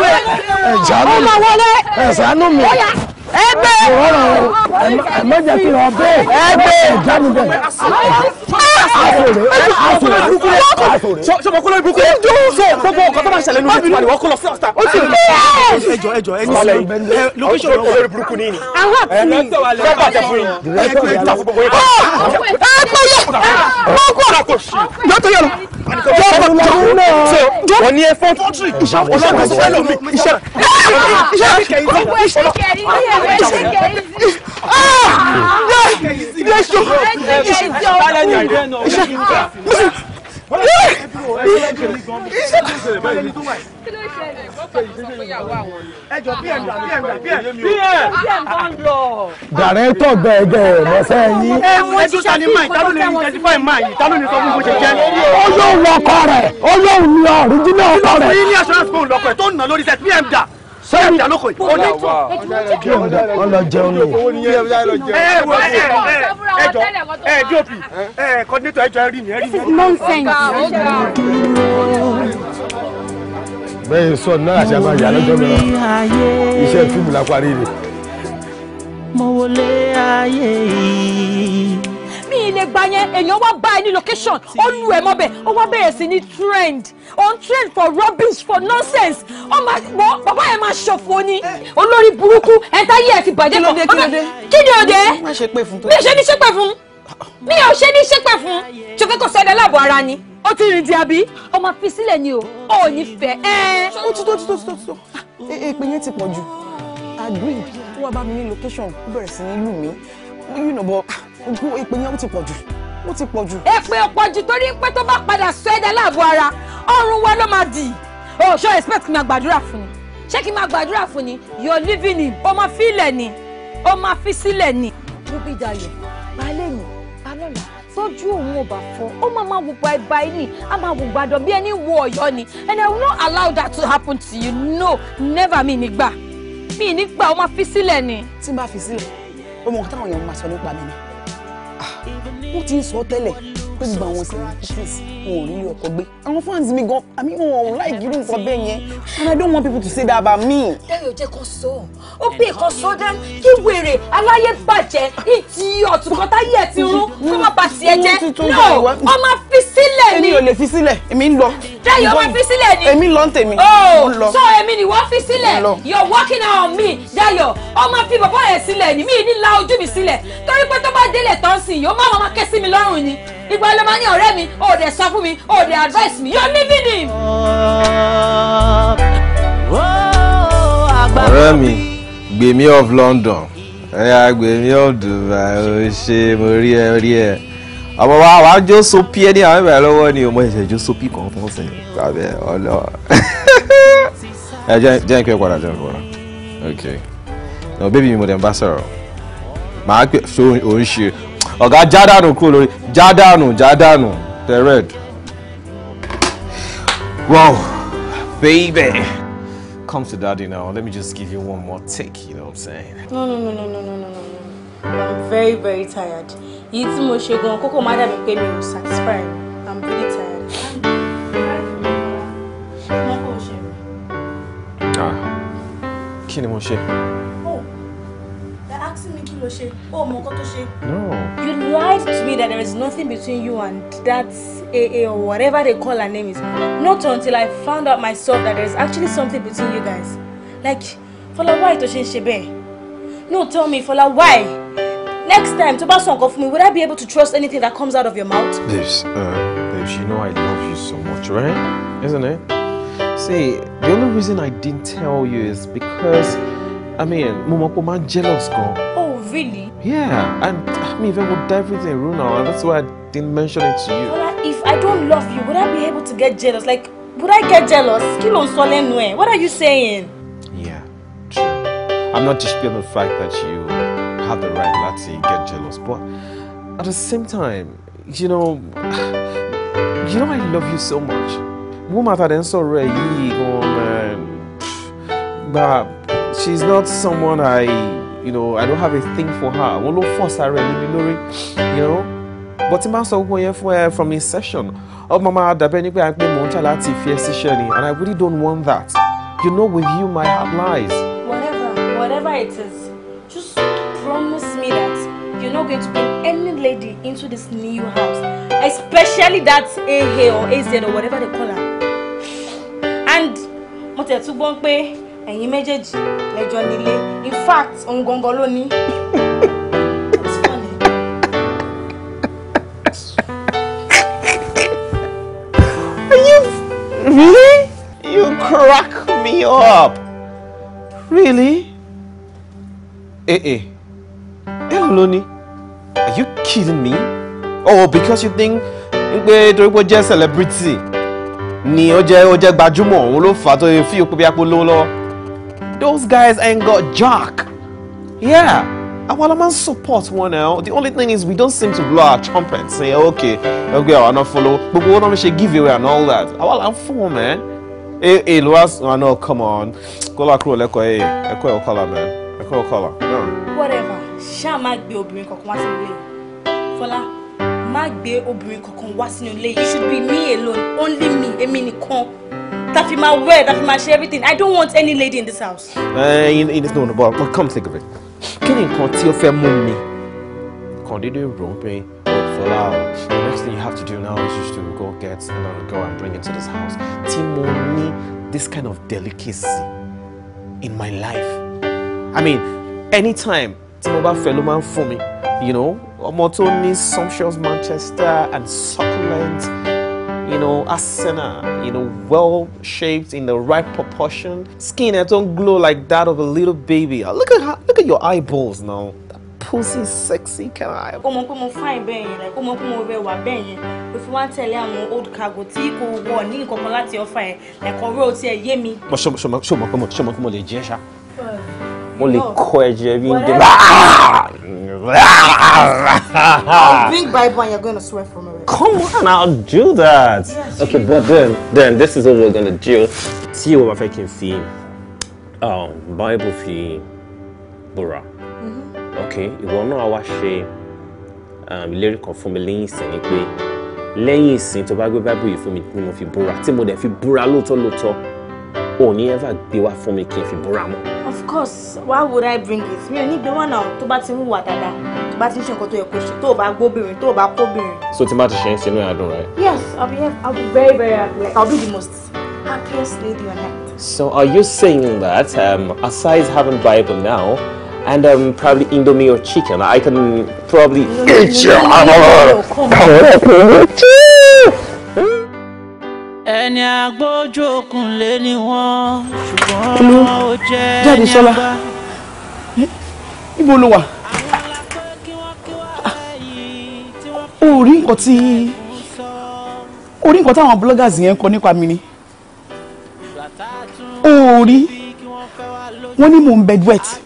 ẹ ṣàánú mi ẹ ṣàánú mi. ẹgbẹ́ ẹ má jẹ́ kí n ọ bẹ́ẹ̀ ẹgbẹ́ ìjánu bẹ́ẹ̀. sọmọ kúlọ̀ ibùkún sọ gbogbo nǹkan tó máa ṣẹlẹ̀ nínú ìtura ni wọ́n kó lọ sí ọ̀sán. ó ti ẹjọ ẹni sọ lókèṣọ olórí burúkú ní ìní. àwọn àti mi fẹ́ bàjẹ́ fún yín. ẹgbẹ́ ìjà fún gbogbo yín. yọtọ yọrọ wọ́n ní ẹ̀fọ́ fọ́tírì iṣẹ́ lómi dàrẹ́tọ̀ gbẹ̀gẹ̀ lọ́sẹ̀ yín. ẹjọ́ ta ni máa ìtàlù ní identify máa yìí ìtàlù ní sọ fún bó ṣe jẹ́. olóhùn ọkọ rẹ̀ olóhùn ní ọ̀ríjínà ọkọ rẹ̀. yín ní assurance phone lọ́kọ̀ ẹ̀ tó ń nà lórí set pm dà sẹ́yìn dà lóko yìí. wọ́n lọ jẹun ní. ẹjọ́ dop coordinator ẹjọ́ rí mi. this is nonsense. bẹ́ẹ̀ sọ náà àti àmà ìyá lọ́jọ́ mìíràn iṣẹ́ fíìmù la parí rẹ̀. mo wọlé ayé yìí. mi ì lè gba yẹn èèyàn wá bá ẹ ní location ó lu ẹ mọ́bẹ̀ ó wá bẹ̀rẹ̀ sí ní trend on trend for rubbish for nonsense ọmọ àgbọ̀ bàbá yẹn máa ṣòfò ni olórí burúkú ẹ̀ńtá yìí ẹ̀ ti bàjẹ́ kan kí ni òde mi ò ṣe ní ṣépè fún mi ò ṣe ní ṣépè fún ṣòfẹ́ kò sẹ́dẹ̀ láàbọ̀ ara ni ó ti rìn di àbí ọmọ fi sílẹ̀ ni o ò ní fẹ́ ẹ́. ó ti tó èpè yẹn ti pọ̀ jù agreed ó wá bá mi ní location ó bẹ̀rẹ̀ sí ní lù mí you know but gbogbo èpè yẹn ó ti pọ̀ jù. èpè ọ̀pọ̀ jù torí pé tó bá padà sọ ẹ̀dá láàbọ̀ ara ọrùn wa ló máa dì ó ṣó expect kí n máa gbàdúrà fún ni ṣé kí n máa gbàdúrà fún ni you're living in ó máa fi ilẹ̀ ni ó máa fi sílẹ̀ ni. rúbí dayọ̀ balẹ̀ ni balọ̀lá tójú òun ò bá fọ́ ó máa wò báyìí ni a máa wò gbàdọ̀ bí ẹni wo ọ̀yọ́ ni and I will not allow that to happen to you no never mi nígbà ó máa fi sílẹ̀ ni. tí n bá fi sílẹ̀ ó mọ nǹkan táwọn èèyàn máa sọ nípa mi ni wọ́n ti ń sọ tẹ́lẹ̀ pé gbogbo àwọn celebrities wọn ò rí ilé ọkọ gbé àwọn fans mi gan àmì wọn ò láì gírú nǹkan bẹ́ẹ̀ yẹn and I don't want people to say that about me. Dẹ́yọ̀ jẹ́ kó sọ ó pè kó sọ dá kí wèrè aláyé bàjẹ́ ìtì ọ̀túnkọ́ táyé ẹ̀ ti rún kó má bà tiẹ̀ jẹ́ no ọ máa fi sílẹ̀ ni. èmi ò lè fi sílẹ̀ èmi ń lọ. Dẹ́yọ̀ máa fi sílẹ̀ ni. èmi ń lọ ń tèmi. so èmi ni wọ́n fi sílẹ̀ you're working on me Dẹ́yọ̀ ọ máa fi bàbá yẹn sílẹ̀ ni mi ní la ojú mi sílẹ̀ torí pé tó bá délé tán sí yóò máa ké sí mi lọ́rùn ni ìgbà ló máa ní ọ̀rẹ́ mi ó dẹ̀ sọ fún mi ó dẹ̀ advice mi you're living him. ọ̀rẹ́ mi gbèmí of London ẹ̀yà gbèmí of Dubai ó ṣe mo rí ẹ ọmọ wa wàá jó sopi ẹni àwọn ìbẹ̀rẹ̀ lọ́wọ́ ni ọmọ ìṣẹ̀ jó sopi kan fún ọ̀sẹ̀ tàbí ọlọ́ ẹ jẹ́ kí ẹ padà ok no baby mi mo dẹ̀ ń bá sọ̀rọ̀ màá pè ṣó òun ṣe ọ̀gá jádànù kúrò lórí jádànù the red. Wow, baby. Come to daddy now. Let me just give you one more take, you know what I'm saying? No. I'm very, very tired. Yìí tí mo ṣe gan kókó má dàbí pé mi ò satisfy. I'm really tired. Kí ni mo ṣe? Oh, they're asking me kí ló ṣe. Oh, mo kọ́ tó ṣe. No. You lied to me that there is nothing between you and that AA or whatever they call her name is. Not until I found out myself that there is actually something between you guys. Like, Fola, why to change bẹ́ẹ̀? No, tell me, Fola, why? Next time, to bá sọ nǹkan fún mi, would I be able to trust anything that comes out of your mouth? Babes, you know I love you so much, right? Isn't it? See, the only reason I didn't tell you is because, I mean, Momopo man jealous girl. Oh, really? Yeah, and I mean, if I would everything ruin now, and that's why I didn't mention it to you. Fola, if I don't love you, would I be able to get jealous? Like, would I get jealous? Kí ló ń sọ lẹ́nu ẹ̀? What are you saying? Yeah, true. I'm not disputing the fact that you have the right to get jealous, but at the same time, you know I love you so much. Woman that is so rare, but she's not someone I don't have a thing for her. I won't force her really, But in my from inception, Mama Dabeni and I really don't want that. With you my heart lies. Whatever it is, just promise me that you're not going to bring any lady into this new house, especially that A or AZ or whatever they call her. And in fact, on Gongoloni. It's funny. Really? You crack me up. Really? Eloni, are you kidding me? Oh, because you think we're just celebrity. Those guys ain't got jack. Yeah. While I'm on support one now, the only thing is we don't seem to blow our trumpet, say okay, I'll not follow. But we want to give away and all that. While I'm for man. Luas, no, come on. Whatever. Sha mag be obìnrin kankan wá sínú ilé. Fola, mag be obìnrin kankan wá sínú ilé. It should be me alone, only me, èmi nìkan. That my wear, that share everything. I don't want any lady in this house. No, but come think of it. Can you continue to move me? Continue romping. The next thing you have to do now is just to go get another girl and bring it to this house. Timoni, this kind of delicacy in my life. I mean, anytime Timoba fellow man for me, Omotoni, sumptuous Manchester and succulent, Asena, well shaped in the right proportion, skin that don't glow like that of a little baby. Look at your eyeballs now. Pussy sexy, can I? Fine like if you want to tell you old cargo, go warning like on road yemi. But show me, come on, Jesha. Only I'll bring Bible and you're going to swear from it. Come on, I'll do that. Yes, okay, but then this is what we're going to do. See what I can see. Bible fee Bura. Okay, ìwọ náà wá ṣe ìlérí kan fún mi lẹ́yìn ìsìn ni pé lẹ́yìn ìsìn tó bá gbé Bible yìí fún mi ni mo fi búra tí mo dẹ̀ fi búra lóòótọ́ ò ní ever gbé wá fún mi kí n fi búra mọ́. Of course, why would I bring it? Mi ò ní gbé wá náà tó bá ti ń hùwà dáadáa tó bá ti ń ṣe nǹkan tó yẹ kó ṣe tó bá gbóbìnrin tó bá kóbìnrin. So tí má ti ṣe ń ṣe inú ìyàdùn right? Yes, I'll be very very happy. Like, I'll be the most happiest lady on earth. So are you saying that aside having Bible now and probably Indomie or chicken, I can probably eat you. Ẹni agbójú òkun lé ní wọ́n ṣùgbọ́n ó jẹ́ Jáde Ṣọlá. Ibo ló wà? Ó rí nǹkan táwọn bloggers yẹn kọ nípa mi ni. Ó rí wọ́n ní mò ń bed wet.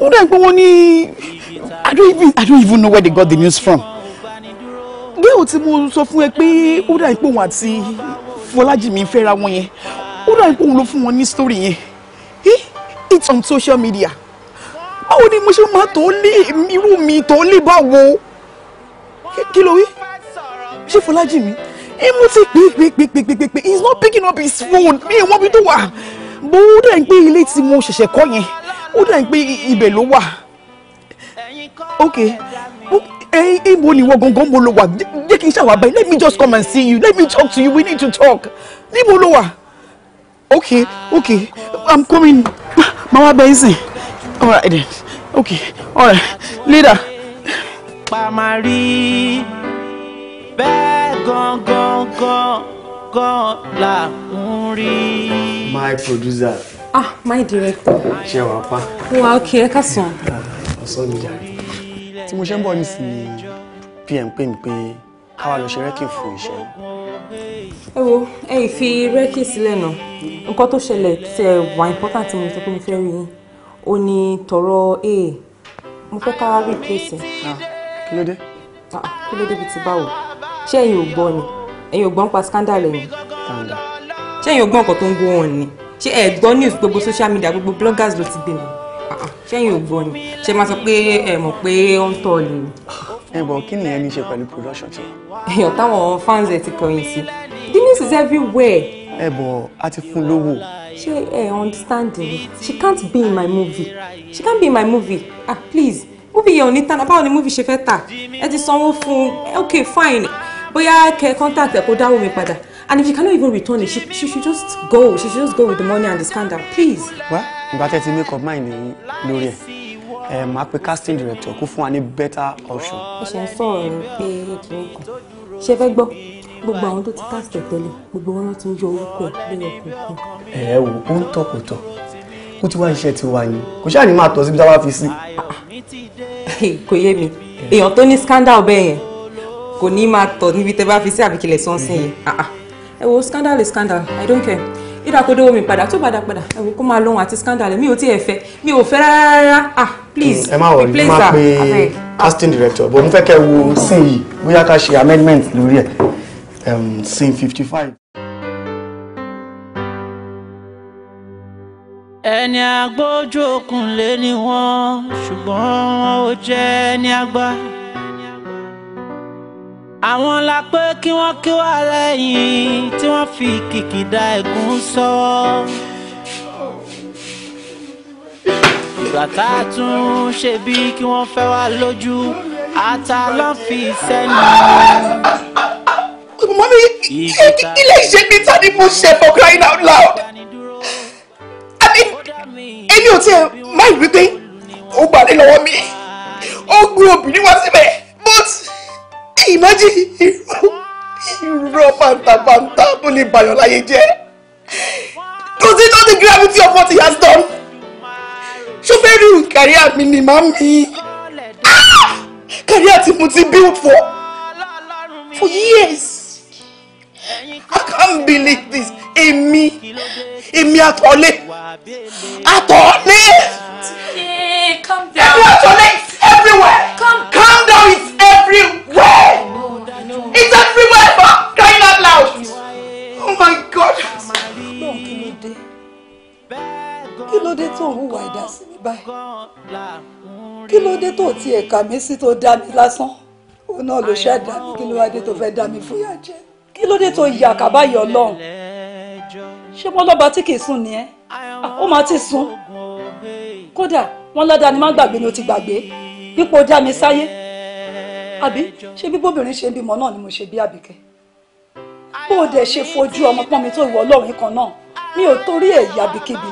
Ó dẹ̀ pé wọ́n ní I don't even know where they got the news from. Gẹ́gẹ́ tí mo sọ fún ẹ pé ó dà pé òun àti Fọlájìmí fẹ́ra wọn yẹn. Ó dà pé òun ló fún wọn ní story yẹn. It's on social media. Báwo ni mo ṣe máa tó lé irú mi tó lé báwo? Kí ló wí? Ṣé Fọlájìmí? Mo ti pè. He's not picking up his phone. Mi ò mọ bí tó wà. Bó ó dà pé ilé tí mo ṣẹ̀ṣẹ̀ kọ́ yẹn. Ó dà pé ibẹ̀ ló wà. Okay. Ibo ni wọ́n gangan mo ló wà. Jẹ́ kí n ṣàwà báyìí. Let me just come and see you. Let me talk to you. We need to talk. Níbo ló wà? Okay. I'm coming. Mama Benson. All right then. Okay. All right. Later. Pamari bẹ́ẹ̀ gangan la ń rí. My producer. My director. Ṣé wàá pa? Wà okay, ẹ ká sàn. Ọ̀sán ni jàre. Tí mo ṣe ń bọ̀ nísìnyí PM pè mí pé káwa lọ ṣe rẹ́kì fún iṣẹ́. ẹ wo ẹ fi rẹ́kì sílẹ̀ náà nǹkan tó ṣẹlẹ̀ tẹ wà important tí mo sọ pé mo fẹ́ rí yín ó ní tọrọ mo fẹ́ ká replace. kí ló dé? kí ló dé bíi ti báwo ṣé ẹ̀yin ò gbọ́ ni ẹ̀yin ò gbọ́ ń pa scandal ẹ̀yìn ṣé ẹ̀yin ò gbọ́ nǹkan tó ń gbọ́ wọn ni ṣé ẹ gbọ́ news gbogbo social media gbogbo bloggers ló ti gbé wọn ṣé ẹ̀yin ò gbọ́ ni ṣé máa sọ pé ẹ mọ̀ pé ó ń tọ̀ lè. ẹ bọ̀ kí nìyẹn ní í ṣe pẹ̀lú production tí. èèyàn táwọn fans ẹ ti kọ̀yìn sí the news is everywhere. ẹ bọ̀ a ti fún lówó. ṣé ẹ understand me she can't be in my movie she can't be in my movie please movie yẹn ò ní tán báwo ni movie ṣe fẹ́ tà ẹ ti sanwó fún okay fine bóyá kẹ́ contact ẹ kó dáwọ́ mi padà and if you cannot even return it she should just go with the money and the scandal please. wá ìgbà tẹ́ ti make up mind lórí ẹ̀ máa pe casting director kó fún wa ní better option. ẹ ṣe ń sọ̀rọ̀ ní pé kìnìún kan ṣe fẹ́ gbọ́ gbogbo àwọn tó ti cast ẹ̀ tẹ́lẹ̀ gbogbo wọn ti ń yọ orúkọ ẹ̀ lẹ́yìn ọkùnrin. ẹ wò ó ń tọ̀ kò tọ̀ kó tí wá iṣẹ́ ti wá ní kò ṣáà ní máa tọ̀ síbi tá a bá fi sí. kò yé mi èèyàn tó ní scandal bẹ́ẹ̀ yẹn kò ní máa tọ̀ níbi tẹ́ bá fi sí àbíkílẹ̀ sọ́nsìn yẹn ẹ wo scandal is scandal I don't care ìdá kó dówó mi padà tó padà ẹ wo kó máa lóhun àti scandal mi ò tí ẹ fẹ́ mi ò fẹ́ rárá please ẹ má wọrí máa pe casting director bó mo fẹ́ kẹ́ wo scene yìí bóyá ká ṣe amendment lórí ẹ̀ scene 55. ẹni agbójú okùn lé ní wọn ṣùgbọ́n ó jẹ́ ẹni àgbà àwọn la pé kí wọ́n kí wá lẹ́yìn tí wọ́n fi kìkìdá ẹ̀gún sọ ìgbà tá a tún ṣe bí kí wọ́n fẹ́ wá lójú ata ló fi sẹ́nu. mọ́mí ilé iṣẹ́ mi ta ni mo ṣe for crying out loud. èmi ò tiẹ̀ máa ń wípé ó gbàdé lọ́wọ́ mi ó gbé obìnrin wá síbẹ̀ but imagine irọ́ bàǹtàbàǹtà tó lè bàyàn láyé jẹ́. Does it know the gravity of what he has done? Ṣọ́fẹ́rì career mi ni màmí. Career tí mo ti build for years. I can't believe this. Èmi àtọ̀lé. Calm down. Àtọ̀lé is everywhere. Calm down, it's everywhere. It's everywhere for crying out loud. Oh my God. Kí ló dé tó ń hùwà ẹ̀dá sí mi báyìí? Kí ló dé tó ti ẹ̀ka mi sí tó dá mi lásán? Òun náà ló ṣẹ̀dá mi, kí ló wá dé tó fẹ́ dá mi fúyà jẹ? Kí ló dé tó yà kábàáyọ̀ Ọlọ́run? Ṣé wọ́n lọ́ba tí kìí sùn ni ẹ́? Ó máa ti sùn. Kódà wọ́n lọ́dà ni má gbàgbé ni ó ti gbàgbé. Dípò dá mi sáyé. Àbí ṣé bí bóbìnrin ṣe ń bímọ náà ni mo ṣe bí Àbíkẹ́? Bó o dẹ̀ ṣe fojú ọmọ pọ́n mi tó ìwọ Ọlọ́run kan náà, mi ò torí ẹ̀ yabikíbi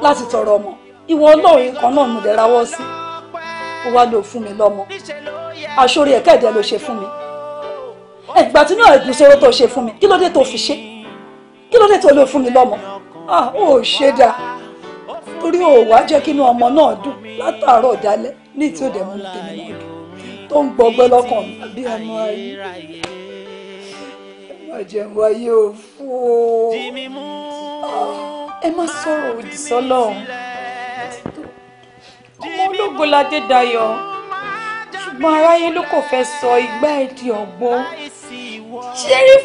láti tọrọ ọmọ. Ìwọ Ọlọ́run kan náà mo dẹ̀ rawọ́ sí. Ó wá lò fún mi lọ́mọ. Àṣorí ẹ̀kẹ́ẹ̀dẹ̀ ló ṣe fún mi. Ìgbà tí náà ẹ̀dùn sóró tó ṣe fún mi, kí ló dé tó fi ṣe? Kí ló dé tó lò fún mi lọ́mọ? Ó ṣe dáa. Torí ò wá jẹ́ kí inú ọmọ náà dùn látàárọ̀ dálẹ́ ní tí ó dẹ̀ mú tèmi náà dùn. Tó ń gbọgbẹ́ lọ́kàn mi àbí ẹnu ayé. Ẹ má jẹun wáyé o fún o. Ẹ má sọ̀rọ̀ òdì sọ́lọ́run. Ọmọ ológo ládé dayọ̀. Ṣùgbọ́n aráyé ló kò fẹ́ sọ ìgbà ẹ̀dì ọ̀gbọ́n. Ṣé rí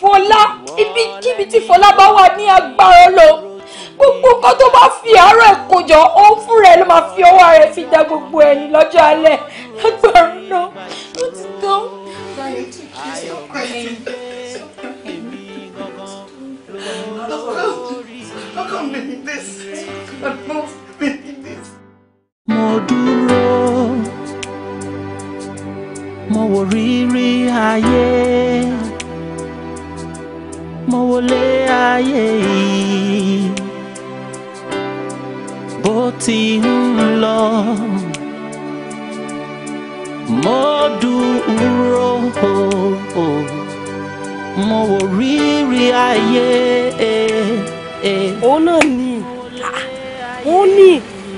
Fọlá ibikíbi tí Fọlá bá wà ní agbára lọ gbogbo nǹkan tó bá fi àárọ̀ ẹ̀ kójọ òun fúnra ẹ̀ ló máa fi ọwọ́ rẹ̀ fi dá gbogbo ẹ̀yìn lọ́jọ́ alẹ́ lágbára náà ó ti tán. Mo dúró mo wò rírí ayé mo wọlé ayé yìí bó ti ń lọ mo dúró mo wò rírí ayé. òun náà ní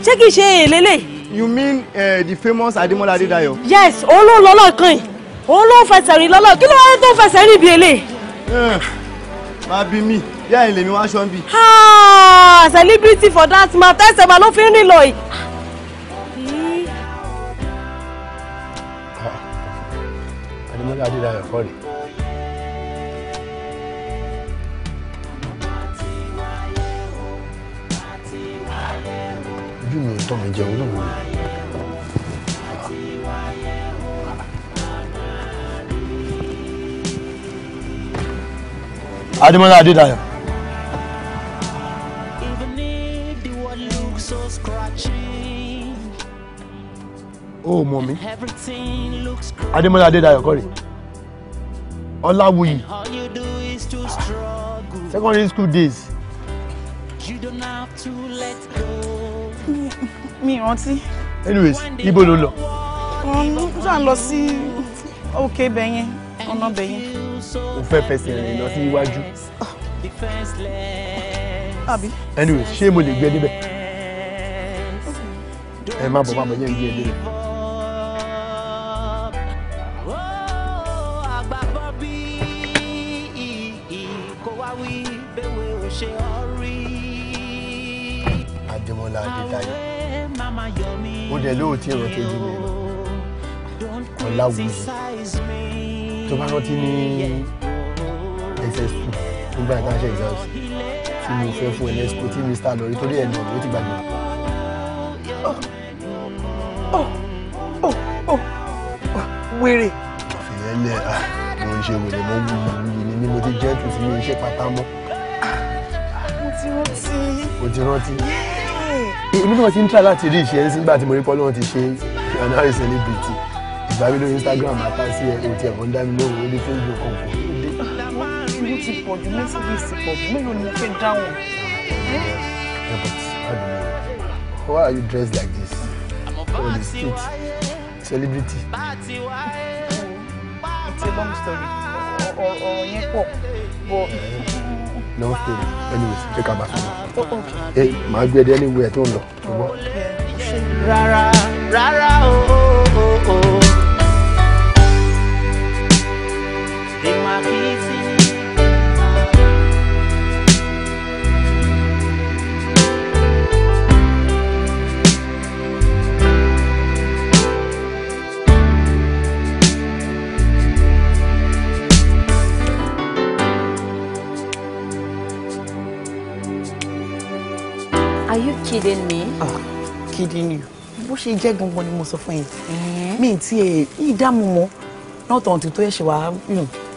ṣé kìí ṣe èlélẹ̀ You mean the famous Ademola Adedayo? Yes, òun ló lọ lọ́ọ̀kan yìí. Òun ló fẹsẹ̀ rìn lọ́lọ́. Kí ló wá tó fẹsẹ̀ rìn bí eléyìí? Má bí mi, yá ilé mi wá ṣọ́ bí. Celebrity for that matter, ẹsẹ̀ máa ló fi ń rìn lọ yìí. Ademola Adedayo kọ́ rè. Ojú mi ò tọ́ mi jẹun lóhùn. Ademola Adedayo. Oh, mommy. Ademola Adedayo kọ́ rè. Ọláwuyì. Secondary school days. Mi rántí. Anyways, ibo ló lọ? Mo ṣáà lọ sí òkè bẹ̀yẹn, ọ̀nà bẹ̀yẹn. O fẹ́ fẹsẹ̀ rìn lọ sí iwájú. Àbí? Anyways, ṣé mo lè gbé níbẹ̀? Ẹ má bọ̀ yẹn gbé níbẹ̀. Ademola Adedayo. Ó dẹ̀ lóòótí ìrántí ojú mi lọ. Ọláwuyì. Tó bá rántí ní SS2 nígbà tá a ṣe exams tí mo fẹ́ fún NSCO tí Mr. lọ rí torí ẹ̀nà ló ti gbàgbé. Wèrè. Fìyẹ́lẹ̀ mo ń ṣe wèrè mọ́ wuyì ni mo ti jẹ́ tù sí mi iṣẹ́ pátá mọ́. Mo ti rántí. Èmi náà ti ń try láti rí ìṣe nígbà tí mo rí pọ́ lọ́wọ́ ti ṣe Fiona celebrity. Ìgbà mi lórí Instagram àtàsí ẹ̀ òtí ẹ̀kọ́ ń dá mi lóhùn orí Facebook kan kò dé. Ìlú ti pọ̀ jù, mẹ́sàgì ti pọ̀ jù, mélòó ni mo fẹ́ dáhùn? Why are you dressed like this? On the street, celebrity. It's a long story. Ọ̀rọ̀ yẹn pọ̀, but. Long story. Anyways, check out my phone. Hey, màá gbé ẹ dé anywhere tó ń lọ. Rárá, rárá o. Are you kidding me? Kidding you. Bó ṣe jẹ́ gangan ni mo sọ fún yín. Mi ti ẹ̀ ìdààmú mọ́ náà tọ̀hún tó yẹ ṣe wá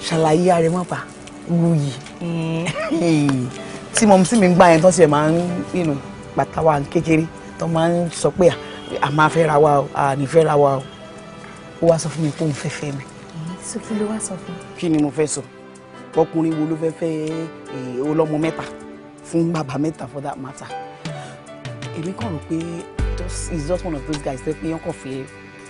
ṣàlàyé ààrẹ mọ́ pa Wuyì. Tí mo sì mi ń gbà yẹn tó ṣe máa ń pàtàwà kékeré tó máa ń sọ pé a máa fẹ́ ra wa o, a ní fẹ́ ra wa o. Ó wá sọ fún mi pé òun fẹ́ fẹ́ mi. Sọ kí ló wá sọ fún mi? Kí ni mo fẹ́ sọ? Ọkùnrin wo ló fẹ́ fẹ́ ọlọ́mọ mẹ́ta fún bàbá mẹ́ta for that matter? Èmi kàn rò pé he's just one of those guys tẹ́ pé yọ́n kàn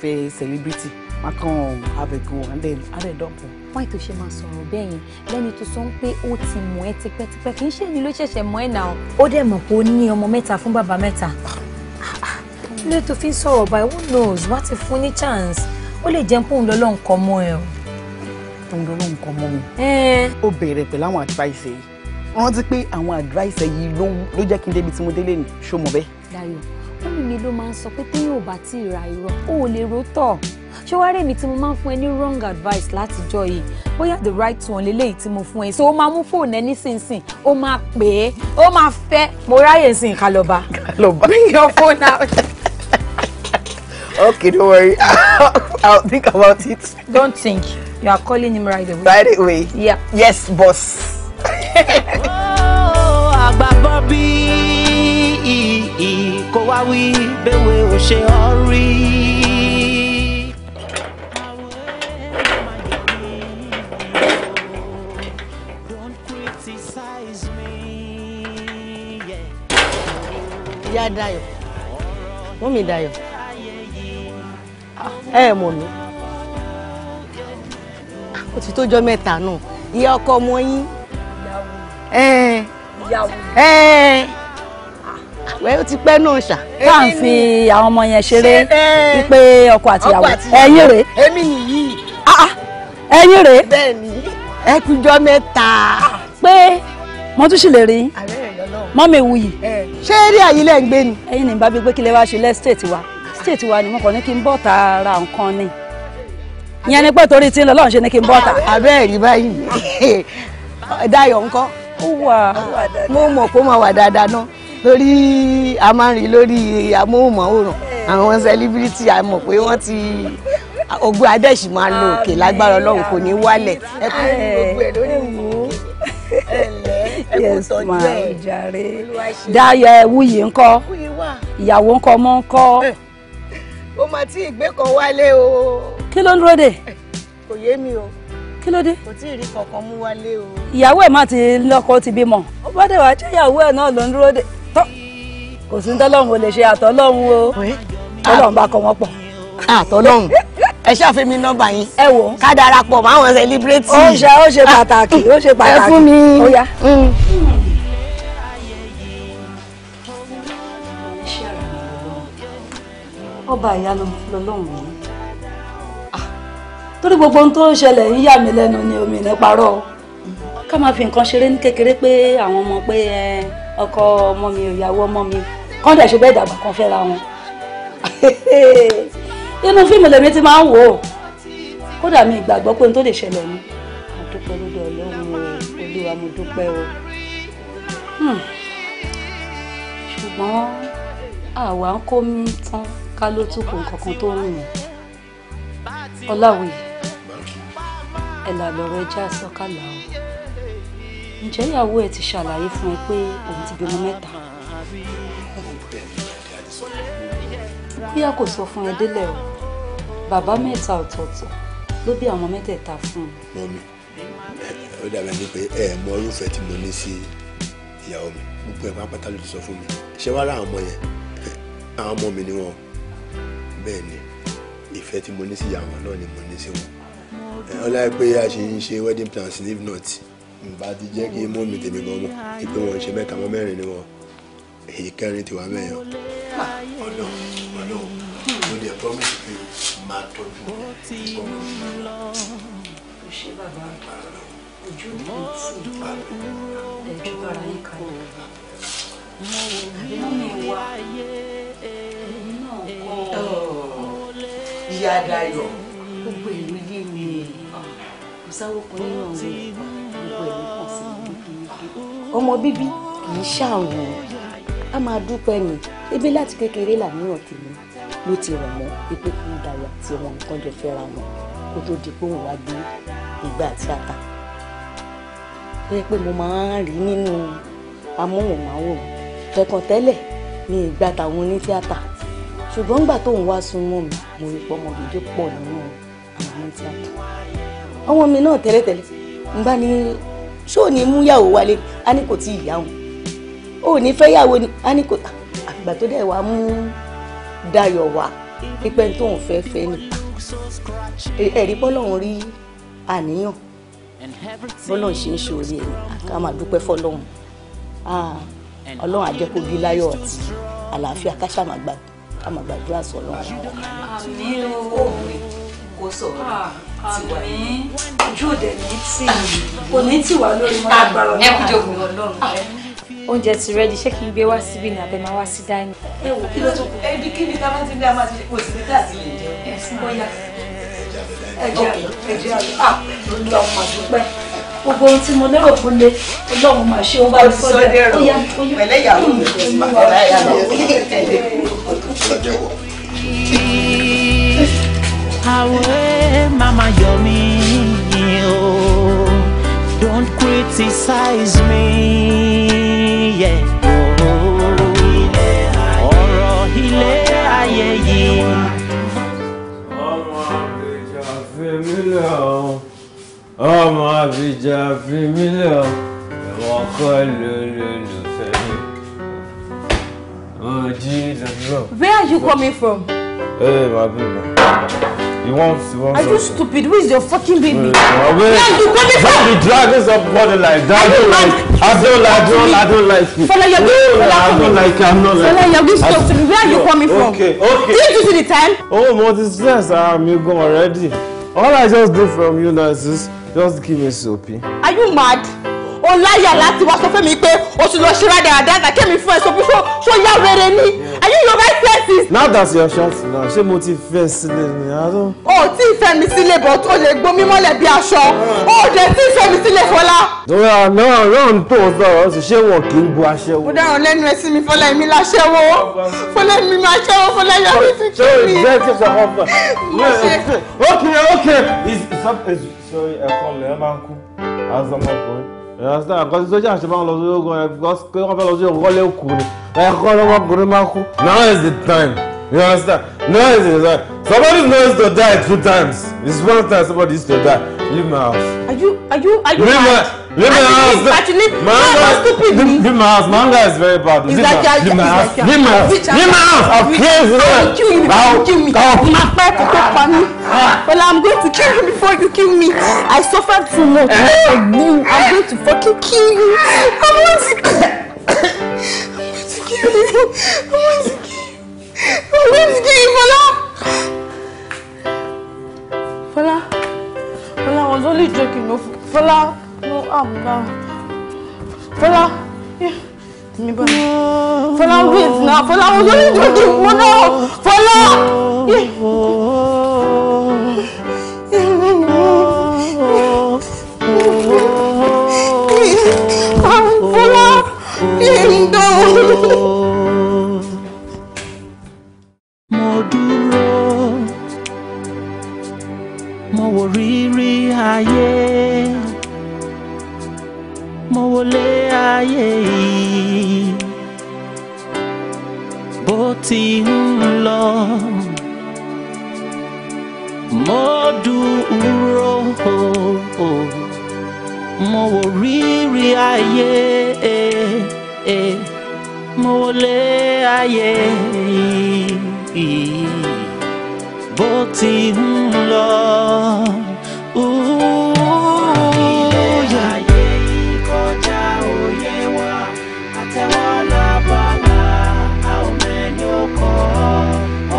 fẹ́ celebrity wọ́n kàn have a go and then double. Wọ́n ètò ṣe máa sọ̀rọ̀ bẹ́ẹ̀ yẹn lẹ́ni tó sọ pé ó ti mọ̀ ẹ́ tipẹ́tipẹ́ kì í ṣe ni ló ṣẹ̀ṣẹ̀ mọ̀ ẹ́ náà. Ó dẹ̀ mọ̀ pé ó ní ọmọ mẹ́ta fún bàbá mẹ́ta. Ilé tó fi ń sọ̀rọ̀ báyìí who knows wá ti fún ní chance ó lè jẹun pé òun lọ́lọ́ nǹkan mọ́ ẹ o. Òun lọ́lọ́ nǹkan mọ́ mi. Ó bẹ̀rẹ̀ pẹ̀lú àwọn advice yìí. Rántí pé àwọn advice yìí ló jẹ́ kí n débi tí mo délé ni ṣó mọ̀ bẹ́ẹ̀. Dayọ̀ mọ́mì mi ló máa ń sọ pé téèyàn ò bá tí ì ra irọ́ ó ò lè ro tọ̀ ṣé wàá rèmi tí mo máa ń fún ẹ ní wrong advice látijọ́ yìí bóyá the right one leléyìí tí mo fún ẹ so ó máa mú fóònù ẹ nísinsìnyí ó máa pè é ó máa fẹ́ mo ráyè sí kálọ́ba. Bring your phone out. Okay, don't worry. I'll think about it. Don't think. You are calling him right away. Right away? Yeah. Yes, boss. Kó wá wí bẹ́wẹ̀ ò ṣe ọ́ rí. Ìyá Dayọ̀, mọ́mì Dayọ̀, ẹ mọ̀ mí. Ó ti tójọ́ mẹ́ta náà, ìyá ọkọ ọmọ yín. wẹ́ẹ́ ó ti pẹ́ náà ṣá. tá à ń fi àwọn ọmọ yẹn ṣeré wípé ọkọ àtìyàwó ẹ̀yin rèé. èmi nìyí. ẹ̀yin rèé. bẹ́ẹ̀ni ẹ kújọ́ mẹ́ta. pé mo tún sì lè rí mọ́mí Wuyì. ṣé eré àyílẹ̀ ń gbé ni. ẹ̀yin ní bá bí pé kí lè wá ṣe lẹ́sítẹ̀tì wa stéètì wa ni mo kàn ní kí n bọ́ ta ra nǹkan ni ìyẹn ni pé torí tí ń lọ lọ́run ṣe ni kí n bọ́ ta. abẹ́ẹ̀ rí báyìí Dayọ̀ ńkọ́. ó wà mo mọ̀ kó máa wà dáadáa náà lórí a máa ń rí lórí amóhùnmáwòrán àwọn sẹlíbírítì a mọ̀ pé wọ́n ti ògbó adẹ́sì máa lo òkè lágbára Ọlọ́run kò ní wálẹ̀ ẹ kú gbogbo ẹ̀ lórí ìwú yes ma jàre. Dayọ̀ Wuyì ńkọ́ ìyàwó ńkọ́ ọmọ ńkọ́. ó máa tí ìgbé kan wálé o. kí ló ń dúró dè. kò yé mi o. kí ló dé. kò tí ì rí kankan mú wálé o. ìyàwó ẹ̀ má ti lọ́kọ ti bímọ. ó bá dẹ̀ wá jẹ́ ìyàwó ẹ̀ náà ló ń dúró dè. tọ́ kò sí tọ́lọ́run ò lè ṣe àtọ́lọ́run o. tọ́lọ́run bá kọ wọ́n pọ̀. àtọ́lọ́run ẹ ṣàfihàn mi nọ́mbà yín. ẹ wò. ká darapọ̀ mọ́ àwọn sẹlíbírẹ́tì. ó ṣe pàtàkì ó ṣe pàtàkì. ẹ fún mi. ó yá. ọba ìyanu lọ́lọ́run yìí torí gbogbo ohun tó ń ṣẹlẹ̀ ń yà mí lẹ́nu ni omi ní parọ́ ká máa fi nǹkan ṣeré ní kékeré pé àwọn ọmọ pé ọkọ ọmọ mi ìyàwó ọmọ mi kán dẹ̀ ṣe bẹ́ẹ̀ dàgbà kan fẹ́ra wọn inú fíìmù lèmi ti máa ń wò ó kódà mi ìgbàgbọ́ pé ohun tó lè ṣẹlẹ̀ ni àdúpẹ́ lọ́dọ̀ Ọlọ́run o Olúwa mo dúpẹ́ o ṣùgbọ́n àwa ń kó mi tán ká ló tún kò nǹkan tó rìn yẹn Ọláwìyí ẹ là lọ́rọ̀ ẹja sọ́kàlà o ǹjẹ́ ìyàwó ẹ ti ṣàlàyé fún ẹ pé òun ti bímọ mẹ́ta bóyá kò sọ fún ẹ délẹ̀ o bàbá mẹ́ta ọ̀tọ̀ọ̀tọ̀ ló bí àwọn mẹ́tẹ̀ẹ̀ta fún un. mọ́mí ó dàbí ẹni pé ẹ mọ irúfẹ́ tí mo ní sí ìyàwó mi gbogbo ẹ̀ pápátá ló ti sọ fún mi ṣé wàá rà àwọn ọmọ yẹn àwọn ọmọ mi ni wọn bẹ́ẹ̀ ni ìfẹ́ tí mo ní sí ìyàwó náà ni mo ní sí wọn ọlá pé a ṣe ń ṣe wedding plans if not nba ti jẹ́ kí mọ́ mi tèmi gan mọ́ ìpé wọn ṣe mẹ́ta mọ́ mẹ́rin ni wọn èyí kẹrin ti wà mẹ́yàn ọlọ́run mo dẹ̀ promise pé máa tọ́jú ọmọ ó ṣe bàbá ojú mi tí ẹjú bára yín kalẹ̀ àbí mi wá ìyá Dayọ̀ gbogbo ìlú yé mi kò sáwọ́ kan nínú ọ̀rọ̀ gbogbo ìlú pọ̀ sí ọmọ bíbí kì í ṣàrùn a máa dúpẹ́ ni ebi láti kékeré làníyàn tèmi ló ti rọ̀ mọ́ pípé kí Dayọ̀ àti ọmọ nǹkan jọ fẹ́ra wọn kó tó di pé òun wá gbé ìgbà àti àtà bẹ́ẹ̀ pé mo máa ń rí nínú amóhùnmáwòrán kẹ̀kàn tẹ́lẹ̀ ní ìgbà táwọn onítíátà ṣùgbọ́n nígbà tóun wá súnmọ́ mi mo rí pọ́mọ gidi pọ̀ nínú àwọn onítíátà ọmọ mi náà tẹ́lẹ̀tẹ́lẹ̀ ń bá ní ṣó ní mú yàwó wálé á ní kò tí ì yá wọn ó ní fẹ́ yàwó ni á ní kò àgbà tó dẹ̀ wá mú Dayọ̀ wá pípẹ́ tóun fẹ́ fẹ́ ni ẹ̀rí bọ́lọ́run rí àníyàn bọ́lọ́run ṣe ń ṣe orí ẹni ká máa dúpẹ́ fọlọ́run Ọlọ́run á jẹ́ kó bí láyọ̀ àti àlàáfíà ká ṣáà máa gbàdúrà sọ̀rọ̀. àmín o kò sọ̀rọ̀ tiwa ojú òde ní tì kò ní tì wá lórí mọ́ agbára Ọlọ́run. ẹ kú jókòó Ọlọ́run. oúnjẹ ti rẹ́dí ṣé kí n gbé wá síbí ni àbẹ̀ máa wá sí dání. ẹ wò kí ló tó kù. ẹbí kí ni tá a bá ti dé a máa ti ṣe kò sí ní tàbí lè jẹ. ẹ fún bóyá ẹjẹ àlọ Ọlọ́run máa dúpẹ́ gbogbo ohun tí mo lérò fún lé Ọlọ́run máa ṣe ó bá mi sọ dẹrọ pẹ̀lẹ́ ìyàwó mi kò sí máa bá ìyàwó Àwẹ̀ mama yọ mí o, don't criticize me. Yeah. Ọ̀rọ̀ ilé ayé yìí. Ọmọ àbíjà fi mí lẹ̀ ọ́, ọmọ àbíjà fi mí lẹ̀ ọ́, ìwọ̀n kọ́ lólùfẹ́ mi. Oh Jesus, no. Where are you coming from? Hey, my people. He wants. Are you stupid? Who is your fucking baby? Wait. Yeah, you got me Don't be dragging somebody like that. I don't like you. Fela, I don't like you. I'm not like Fela, you're going to talk to me. Where are you coming from? Okay. Didn't you see the time? Oh, multi-stress. I'm gone already. All I just do from you now is just give me soapy. Are you mad? Oh, liar, láti wá sọ fún mi pé o ti lọ ṣe rádaràdà kẹ́mi fún ẹ sọ pé ṣó yá rere ni. Are you your right senses? Now that's your shot now. Ṣé mo ti fẹ́ sílẹ̀ ni? Oh, tí ìfẹ́ mi sílẹ̀ bọ̀ tó lè gbomi mọ́lẹ̀ bí aṣọ. Oh, dẹ̀ tí ìfẹ́ mi sílẹ̀ Fọlá. Náà tó sọ̀rọ̀ ṣe ṣé wọn kì í bu aṣẹ́wó. Mo dáràn lẹ́nu ẹ sí mi Fọlá èmi láṣẹ́wó. Fọlá èmi máa ṣẹ́wó Fọlá yá mi ti kí mi. Okay. Sorry, ẹ̀kọ́ lẹ̀ ẹ́ máa ń kú. Azọmọkùnrin. Understand? Because it's such a man loves you because people love you go le ku ni. Now is the time. You understand? Now is the time. Somebody knows to die 2 times. It's 1 time somebody is to die. Leave my house. Are you Leave my house. Actually, leave my house. Manga is very bad. Leave my house. Leave my house. I'll kill you. I'll kill you before you kill me. Well, I'm going to kill you before you kill me. I suffered too much. I'm going to fucking kill you. I'm going to kill you. Fela, I was only joking. No, Fela, no, I'm down. Fela, yeah. Fela, wait now. Fela, I was only joking. Oh no, Fela. Mo dúró, mo wo rírí ayé, mo wọlé ayé yìí, bó ti ń lọ. Mo dúró, mo wo rírí ayé, mo wọlé ayé yìí, bó ti ń lọ. Ilé ayé yìí kọjá òye wa, àtẹ̀wọ́ lọ́bọ̀ wa, a ò mẹ́ni ó kọ́,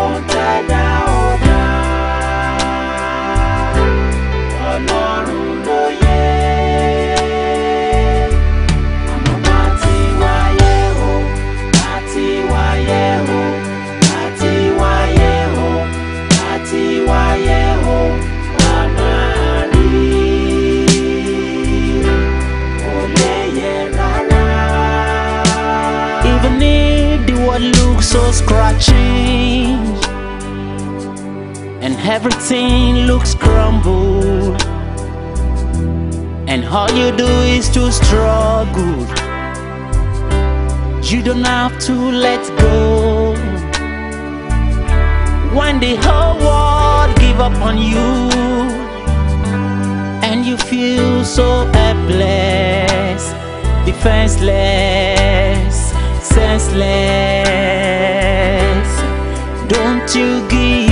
ó ń tẹ̀dá ọ̀dà. Ọlọ́run ló yẹ. Àmọ́ bá ti wáyé o, bá ti wáyé o, bá ti wáyé o, bá ti wáyé o, a máa rí. Kò lè yẹ rárá. Even if the world looks so scratchy and everything looks crumbled, and all you do is to struggle, you don't have to let go. When the whole world give up on you and you feel so helpless, defenseless, senseless, don't you give